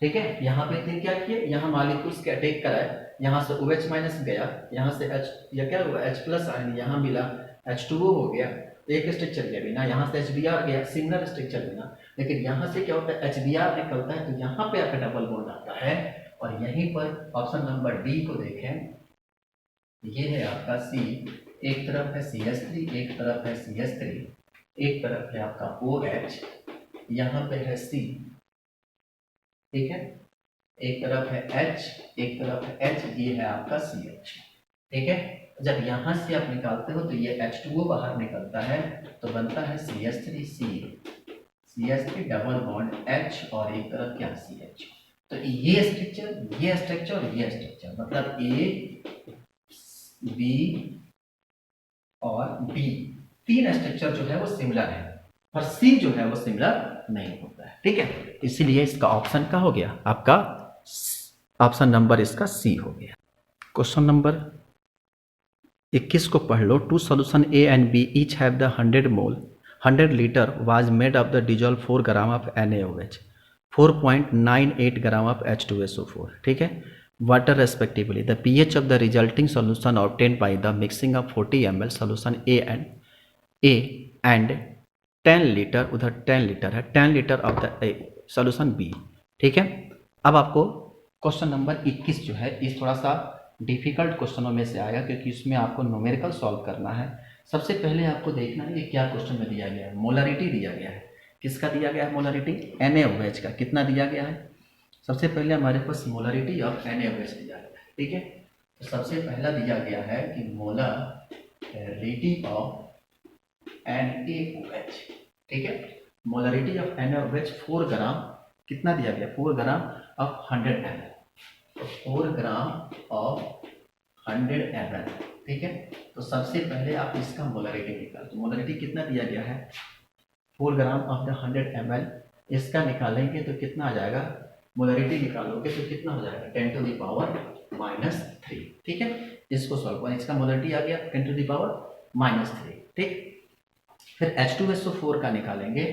ठीक है, यहाँ पे 3 क्या किए, यहाँ मॉलिक्यूल्स का अटैक कराए, यहाँ से OH माइनस गया, यहाँ से H, या क्या हुआ H प्लस आयन यहाँ मिला, H2O हो गया, एक स्ट्रक्चर गया बिना, यहाँ से HBr गया, सिमिलर स्ट्रक्चर बिना, लेकिन यहाँ से क्या होता है, HBr निकलता है, तो यहाँ पे आपका डबल बॉन्ड आता है, और यहीं पर ऑप्शन नंबर डी को देखें, ये है आपका C, एक तरफ है CH3, एक तरफ है CH3, एक तरफ है आपका OH, यहाँ पे है C, ठीक है, एक तरफ है H, एक तरफ है H, ये है आपका CH, ठीक है। जब यहां से आप निकालते हो तो ये H2O बाहर निकलता है, तो बनता है CH3 डबल बॉन्ड H और एक तरफ क्या CH। तो ये स्ट्रक्चर और ये स्ट्रक्चर, मतलब A, B और D, 3 स्ट्रक्चर जो है वो सिमिलर है, पर C जो है वो सिमिलर नहीं होता है, ठीक है। इसीलिए इसका ऑप्शन का हो गया आपका, ऑप्शन नंबर इसका C हो गया। क्वेश्चन नंबर 21 को पढ़ लो। 2 solution A and B each have the 100 liter was made of the dissolved 4 gram of NaOH, 4.98 gram of H2SO4, ठीक है, water respectively. The pH of the resulting solution obtained by the mixing of 40 ml solution A and 10 litre, उधर 10 litre है, 10 litre of the solution B, ठीक है। अब आपको question number 21 जो है इस थोड़ा सा डिफिकल्ट क्वेश्चनों में से आएगा, क्योंकि इसमें आपको न्यूमेरिकल सॉल्व करना है। सबसे पहले आपको देखना है कि क्या क्वेश्चन में दिया गया है। मोलरिटी दिया गया है, किसका दिया गया है मोलरिटी, NaOH का, कितना दिया गया है। सबसे पहले हमारे पास मोलरिटी ऑफ NaOH दिया गया है, ठीक है। तो सबसे पहला दिया गया है कि मोलरिटी ऑफ NaOH, ठीक है। मोलरिटी ऑफ NaOH 4 ग्राम, कितना दिया गया 4 ग्राम ऑफ 100 ml, तो 4 ग्राम ऑफ 100 ml, ठीक है। तो सबसे पहले आप इसका मोलरिटी निकाल, तो मोलरिटी कितना दिया गया है 4 ग्राम ऑफ द 100 ml, इसका निकालेंगे तो कितना आ जाएगा, मोलरिटी निकालोगे तो कितना हो जाएगा 10 टू द पावर -3, ठीक है। इसको सॉल्व करें, इसका मोलरिटी आ गया 10 टू द पावर -3, ठीक। फिर H2SO4 का निकालेंगे,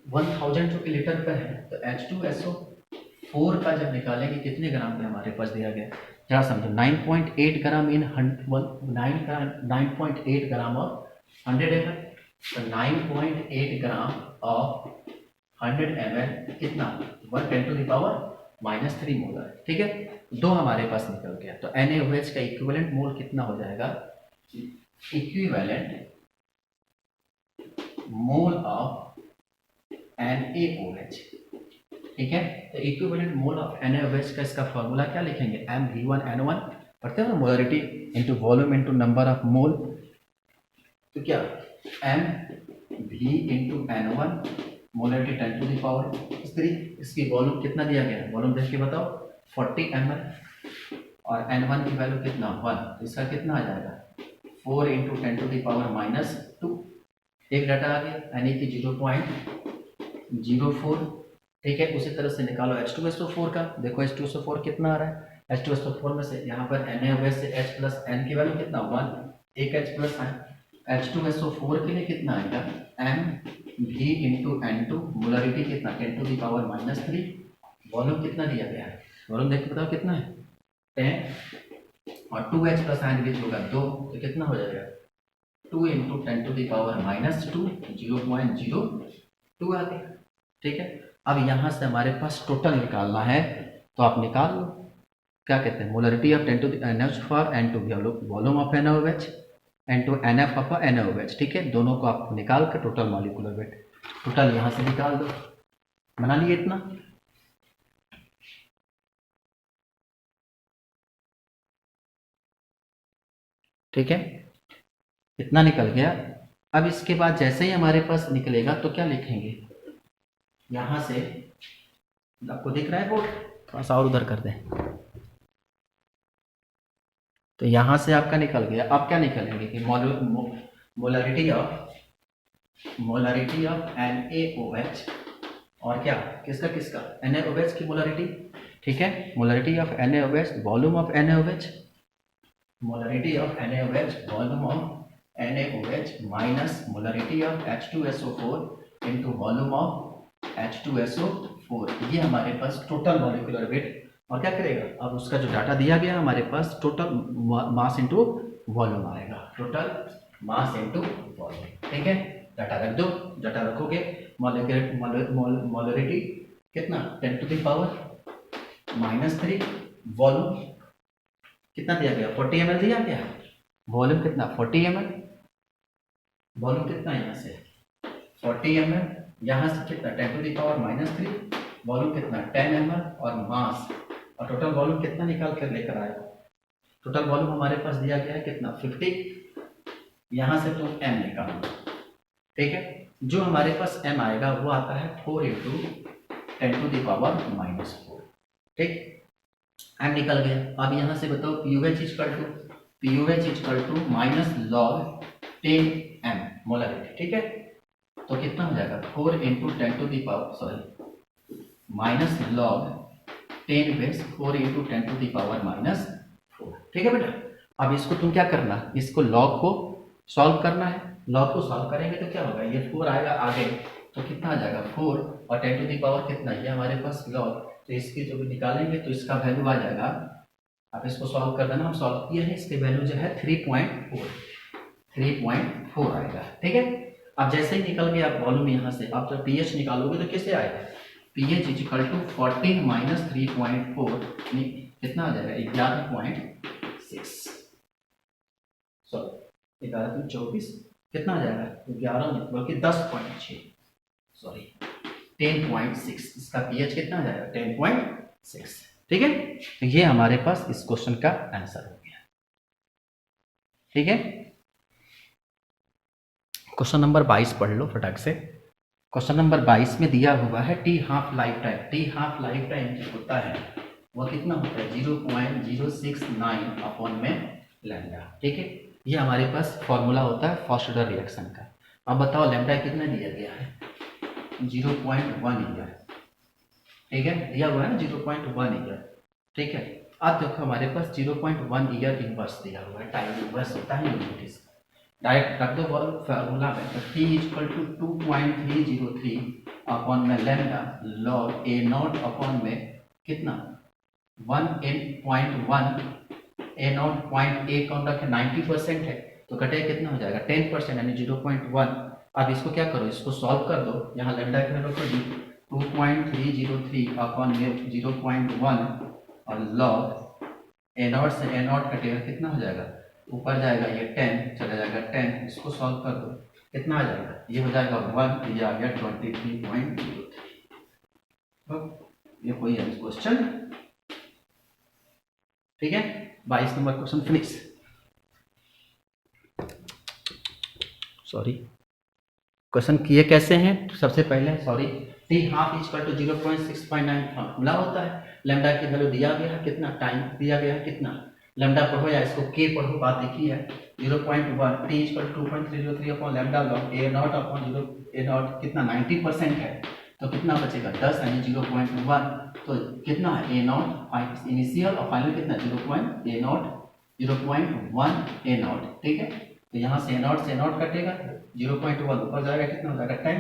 1000 रुपये लीटर पर है, तो H2SO4 का जब निकालेंगे कितने ग्राम पे हमारे पास दिया गया, क्या समझो 9.8 ग्राम इन 9.8 ग्राम ऑफ 100 ml, तो 9.8 ग्राम ऑफ 100 ml कितना 10 टू द पावर -3 मोलर, ठीक है। दो हमारे पास निकल गया, तो NaOH का इक्विवेलेंट मोल कितना हो जाएगा, इक्विवेलेंट मोल ऑफ NaOH, ठीक है। तो इक्विवेलेंट मोल ऑफ NaOH का इसका फॉर्मूला क्या लिखेंगे, MV1N1, पढ़ते हो ना, molarity into volume into number of mole, तो क्या MV into N1 molarity 10 to the power 3, इसकी वॉल्यूम कितना दिया गया है, वॉल्यूम देख के बताओ 40 ml, और N1 की वैल्यू कितना 1, तो इसका कितना आ जाएगा 4 इंटू 10 टू द पावर -2, एक डाटा आ गया यानी कि 0.04, ठीक है। उसी तरह से निकालो H2SO4 का, देखो H2SO4 कितना आ रहा है, H2SO4 में से यहाँ पर NaOH से H प्लस N की वैल्यू कितना 1, एक H प्लस H2SO4 के लिए कितना आएगा MV इंटू N2, मोलरिटी कितना 10 टू द पावर -3, वॉल्यूम कितना दिया गया है, वॉल्यूम देख के बताओ कितना है 10, और 2H प्लस N भी होगा 2, तो कितना हो जाएगा 2 इंटू 10 टू द पावर -2, 0.02 आ गया, ठीक है। अब यहाँ से हमारे पास टोटल निकालना है, तो आप निकाल लो, क्या कहते हैं molarity of 10 to NH for N2, volume of NaOH N2 NF of NaOH, ठीक है। दोनों को आप निकाल कर टोटल मॉलिक्यूलर वेट, टोटल यहाँ से निकाल दो, बना लिए इतना, ठीक है, इतना निकल गया। अब इसके बाद जैसे ही हमारे पास निकलेगा तो क्या लिखेंगे, यहाँ से आपको दिख रहा है बोर्ड, थोड़ा सा और उधर कर दें, तो यहाँ से आपका निकल गया। अब क्या निकलेंगे कि मोलरिटी ऑफ NaOH, और क्या किसका किसका NaOH की मोलरिटी, ठीक है, molarity of NaOH volume of NaOH, molarity of NaOH volume of NaOH minus molarity of H2SO4 into volume of H2SO4, ये हमारे पास टोटल मॉलिक्यूलर वेट। और क्या करेगा, अब उसका जो डाटा दिया गया हमारे पास टोटल मास इनटू वॉल्यूम आएगा, टोटल मास इनटू वॉल्यूम, ठीक है। डाटा रख दो, डाटा रखोगे, मोलरिटी कितना 10 टू द पावर -3, वॉल्यूम कितना दिया गया 40 ml दिया गया, वॉल्यूम कितना 40 ml, वॉल्यूम कितना यहाँ से 40 ml, यहाँ से कितना 10 टू द पावर -3, वॉल्यूम कितना 10 ml, और मास और टोटल वॉल्यूम कितना निकाल कर लेकर आए, टोटल वॉल्यूम हमारे पास दिया गया है कितना 50, यहाँ से तो m निकालो, ठीक है। जो हमारे पास m आएगा वो आता है 4 इंटू 10 टू द पावर -4, ठीक, m निकल गया। अब यहाँ से बताओ POH equal to minus log 10m molarity, ठीक है। तो कितना हो जाएगा 4 into 10 to the power sorry minus log 10 base 4 into 10 to the power -4, ठीक है बेटा। अब इसको तुम क्या करना, इसको लॉग को सॉल्व करना है, लॉग को सॉल्व करेंगे तो क्या होगा, ये 4 आएगा आगे, तो कितना आ जाएगा 4 और 10 टू द पावर कितना, ये हमारे पास लॉग, तो इसकी जो निकालेंगे तो इसका वैल्यू आ जाएगा, आप इसको सॉल्व कर देना, हम सॉल्व किए हैं, इसके वैल्यू जो है 3.4 आएगा, ठीक है। अब जैसे ही निकल गया वॉल्यूम यहाँ से, आप जब pH निकालोगे तो कैसे आएगा, pH इक्वल टू 14 माइनस 3.4 कितना आ जाएगा 11.6, सॉरी 11.24 कितना आ जाएगा 11 बल्कि 10.6 सॉरी 10.6, इसका pH कितना आ जाएगा 10.6, ठीक है। तो ये हमारे पास इस क्वेश्चन का आंसर हो गया, ठीक है। क्वेश्चन नंबर 22 पढ़ लो फटाक से। क्वेश्चन नंबर 22 में दिया हुआ है T half life time. T half life time जो होता है वह कितना होता है 0.069 अपॉन में लैम्डा। ठीक है, ये हमारे पास फॉर्मूला होता है फर्स्ट ऑर्डर रिएक्शन का। अब बताओ लैम्डा कितना दिया गया है 0.1 ईयर। ठीक है, दिया हुआ है 0.1 ईयर। ठीक है, अब देखो हमारे पास 0.1 ईयर इनवर्स दिया हुआ है, टाइम इनवर्स होता है यूनिट। डायरेक्ट रख दो फॉर्मूला में, तो t इक्वल टू 2.303 अपॉन में lambda log A not upon में कितना 1n.1 A not point A कौन रखे 90% है तो कटे कितना हो जाएगा 10% यानी 0.1। अब इसको क्या करो, इसको सॉल्व कर दो, यहाँ लैम्डा कितना रखो 2.303 अपॉन में 0.1 और लॉग ए नॉट से ए नॉट कटेगा कितना हो जाएगा, ऊपर जाएगा ये 10 चला जाएगा 10, इसको सॉल्व कर दो कितना आ जाएगा, ये हो जाएगा 1, ये आ गया 23.03। ये कोई है क्वेश्चन। ठीक है, 22 number question finish. Sorry, question किए कैसे हैं, सबसे पहले sorry T half equal to 0.659 formula होता है। लैम्डा की वैल्यू दिया गया है कितना, टाइम दिया गया है कितना, लैम्डा पढ़ो या इसको के पढ़ो, बात देखी है 0.1 T equal 2.303 upon lambda log A not upon 0 A not कितना 90% है तो कितना बचेगा 10 यानी 0.1, तो कितना है ए नॉट इनिशियल और फाइनल कितना 0.1 ए नॉट। ठीक है, तो यहाँ से ए नॉट कटेगा 0.1 ऊपर जाएगा कितना हो जाएगा 10,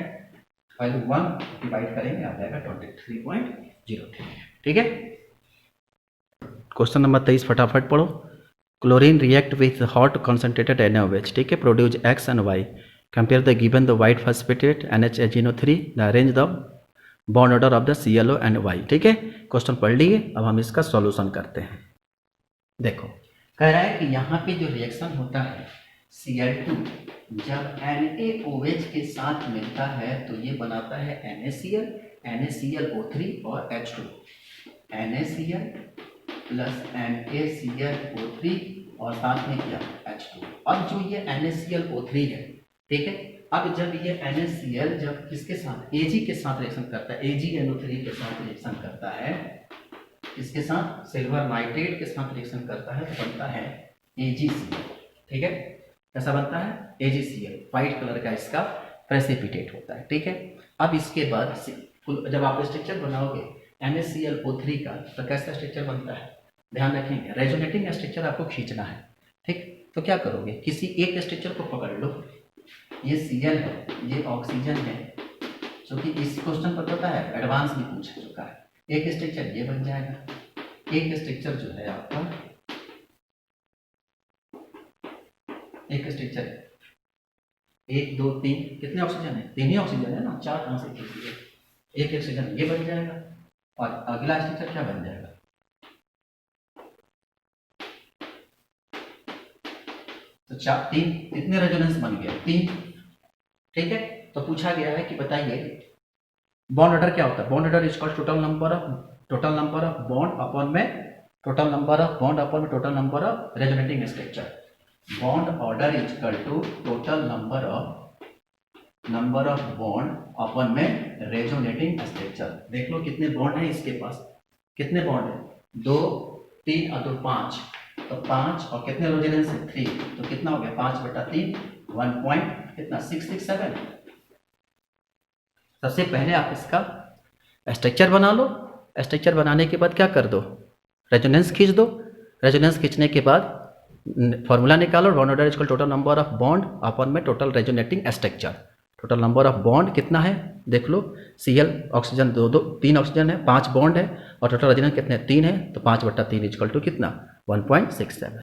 वैल्यू 1 डिवाइड करेंगे आ जाएगा 23.03। ठीक है, क्वेश्चन नंबर 23 फटाफट पढ़ो। Chlorine react with hot concentrated NaOH, ठीक है, produce X and Y। Compare the given the white phosphate NHNO3, the arrange the bond order of the ClO and Y। ठीक है, क्वेश्चन पढ़ लिए, अब हम इसका सॉल्यूशन करते हैं। देखो कह रहा है कि यहाँ पे जो रिएक्शन होता है Cl2 जब NaOH के साथ मिलता है तो ये बनाता है NaCl, NaClO3 और H2, NaCl प्लस NaClO3 और साथ में क्या H2। अब जो ये NaClO3 है, ठीक है, अब जब ये NaCl जब किसके साथ Ag के साथ रिएक्शन करता है, AgNO3 के साथ रिएक्शन करता है, इसके साथ सिल्वर नाइट्रेट के साथ रिएक्शन करता है तो बनता है AgCl। ठीक है, कैसा बनता है AgCl, व्हाइट कलर का इसका प्रेसिपिटेट होता है। ठीक है, अब इसके बाद जब आप स्ट्रक्चर बनाओगे NaClO3 का तो कैसा स्ट्रक्चर बनता है, ध्यान रखेंगे रेजोनेटिंग स्ट्रक्चर आपको खींचना है। ठीक, तो क्या करोगे, किसी एक स्ट्रक्चर को पकड़ लो, ये Cl है, ये ऑक्सीजन है, क्योंकि इस क्वेश्चन पर पता है एडवांस भी पूछ चुका है। एक स्ट्रक्चर ये बन जाएगा, एक स्ट्रक्चर जो है आपका, एक स्ट्रक्चर 1 2 3 कितने ऑक्सीजन है, 3 ही ऑक्सीजन है ना, 4 कहाँ से कीजिए, एक ऑक्सीजन ये बन जाएगा और अगला स्ट्रक्चर क्या बन जाएगा, तो 4 3 कितने रेजोनेंस बन गया 3। ठीक है, तो पूछा गया है कि बताइए बॉन्ड ऑर्डर क्या होता है, bond order equal total number of bond upon में total number of bond upon में total number of resonating structure. Bond order equal to total number of bond upon में रेजोनेटिंग स्ट्रक्चर। देख लो कितने bond है इसके पास, कितने बॉन्ड है 2 3 और 2 5, तो 5 और कितने रेजोनेंस है 3, तो कितना हो गया 5/3 1 पॉइंट कितना 667। सबसे पहले आप इसका स्ट्रक्चर बना लो, स्ट्रक्चर बनाने के बाद क्या कर दो, रेजोनेंस खींच दो, रेजोनेंस खींचने के बाद फॉर्मूला निकालो, bond order equal total number of bond upon में total resonating structure. Total number of bond कितना है देख लो, Cl ऑक्सीजन 3 ऑक्सीजन है, 5 बॉन्ड है और टोटल रेजोनेंस कितने 3 है, तो 5/3 इक्वल टू कितना 1.67।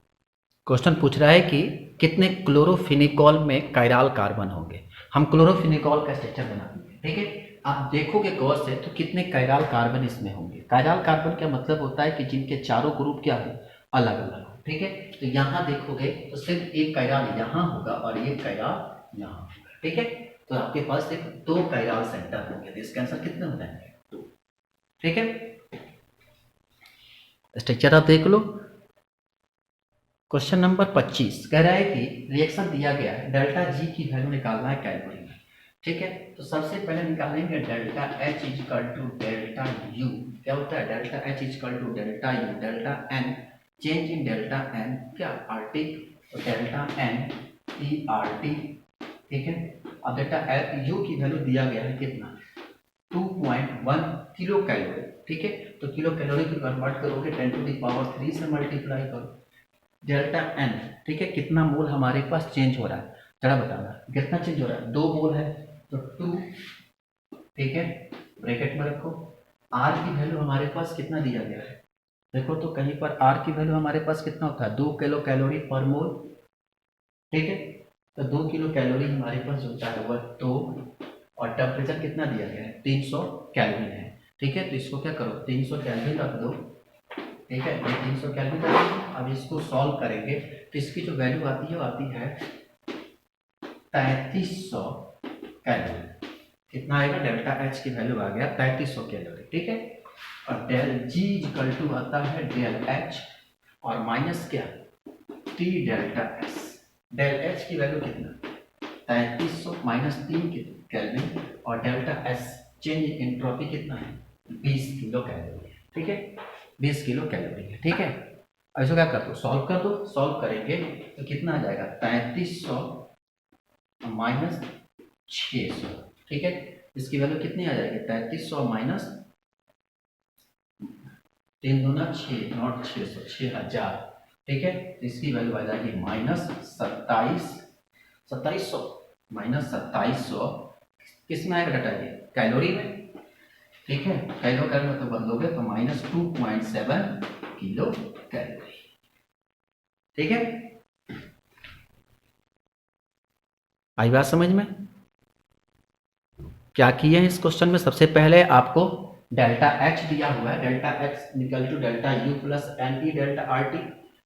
क्वेश्चन पूछ रहा है कि कितने क्लोरोफिनिकॉल में कायरल कार्बन होंगे। हम क्लोरोफिनिकॉल का स्ट्रक्चर बनाएंगे। ठीक है, आप देखोगे गौर से तो कितने कायरल कार्बन इसमें होंगे। कायरल कार्बन का मतलब होता है कि जिनके चारों ग्रुप क्या है अलग अलग हो। ठीक है, तो यहाँ देखोगे तो सिर्फ एक कायरल यहाँ होगा और एक कायरल यहाँ होगा। ठीक है, तो आपके पास सिर्फ 2 कायरल सेंटर होंगे, तो इसका आंसर कितने हो जाएंगे 2। ठीक है, स्ट्रक्चर आप देख लो, क्वेश्चन नंबर 25 कह रहा है कि रिएक्शन दिया गया है, डेल्टा जी की वैल्यू निकालना है कैलोरी में। ठीक है, तो सबसे पहले निकालेंगे delta H equal to delta U. क्या होता है? Delta H equal to delta U, delta n change in delta n क्या आरटी, तो delta n E R T. ठीक है, अब डेल्टा यू की वैल्यू दिया गया है कितना, 2.1 किलो कैलोरी। ठीक है, तो किलो कैलोरी को कन्वर्ट करोगे 10⁻³ से मल्टीप्लाई करो। डेल्टा एन, ठीक है, कितना मोल हमारे पास चेंज हो रहा है जरा बताना, कितना चेंज हो रहा है? 2 मोल है तो 2। ठीक है, ब्रैकेट में रखो। आर की वैल्यू हमारे पास कितना दिया गया है, देखो तो कहीं पर आर की वैल्यू हमारे पास कितना होता है, 2 किलो कैलोरी पर मोल। ठीक है, तो 2 किलो कैलोरी हमारे पास होता है वह 2, और टेम्परेचर कितना दिया गया है, 300 केल्विन है। ठीक है, तो इसको क्या करो, 300 केल्विन रख दो। ठीक है, ये 300 केल्विन रख दो। अब इसको सॉल्व करेंगे तो इसकी जो वैल्यू आती है वो आती है 3300 कैलोरी। कितना आएगा, डेल्टा एच की वैल्यू आ गया 3300 कैलोरी। ठीक है, और डेल जी इक्वल टू आता है डेल एच और माइनस क्या, T delta S. Del H की वैल्यू कितना, 3300 माइनस 3 केल्विन, और delta S change in entropy कितना है, 20 किलो कैलोरी। ठीक है, 20 किलो कैलोरी है। ठीक है, अब इसको क्या कर दो, सॉल्व कर दो। सॉल्व करेंगे तो कितना आ जाएगा, 3300 माइनस 600। ठीक है, इसकी वैल्यू कितनी आ जाएगी, 3300 माइनस 3 दूना 6, नॉट 600, 6000। ठीक है, तो इसकी वैल्यू आ जाएगी माइनस 2700 माइनस 2700 किस में आएगा डाटा, ये कैलोरी में। ठीक है, कैलो कैलोरी में तो बदलोगे तो माइनस 2.7 किलो कैलोरी। ठीक है, आई बात समझ में? क्या किए हैं इस क्वेश्चन में, सबसे पहले आपको डेल्टा एच दिया हुआ है, delta H equal to delta U plus N E delta R T.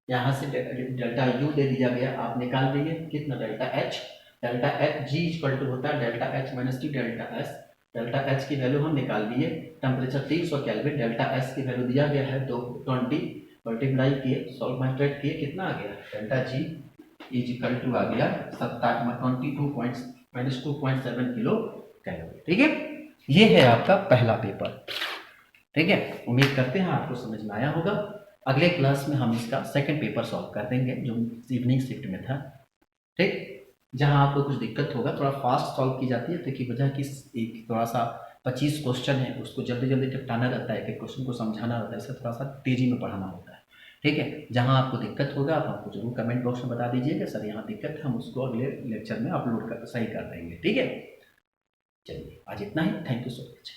यहाँ से डेल्टा यू दे दिया गया, आप निकाल देंगे कितना, delta H G equal to होता है delta H minus T delta S. Delta H की वैल्यू हम निकाल दिए, टेम्परेचर 300 केल्विन। डेल्टा एस की वैल्यू दिया गया है 220, मल्टीप्लाई किए, सॉल्व मल्टीप्लाई किए, कितना आ गया, delta G is equal to आ गया 22.7 किलो कैलोरी। ठीक है, ये है आपका पहला पेपर। ठीक है, उम्मीद करते हैं आपको समझ में आया होगा। अगले क्लास में हम इसका सेकंड पेपर सॉल्व कर देंगे जो इवनिंग शिफ्ट में था। ठीक, जहां आपको कुछ दिक्कत होगा, थोड़ा फास्ट सॉल्व की जाती है तो की वजह की एक थोड़ा सा 25 क्वेश्चन है, उसको जल्दी जल्दी निपटाना रहता है, कि क्वेश्चन को समझाना रहता है, इससे थोड़ा सा तेजी में पढ़ाना होता है। ठीक है, जहां आपको दिक्कत होगा आप हमको जरूर कमेंट बॉक्स में बता दीजिएगा, सर यहाँ दिक्कत है, हम उसको अगले लेक्चर में अपलोड कर सही कर देंगे। ठीक है, चलिए आज इतना ही, थैंक यू सो मच।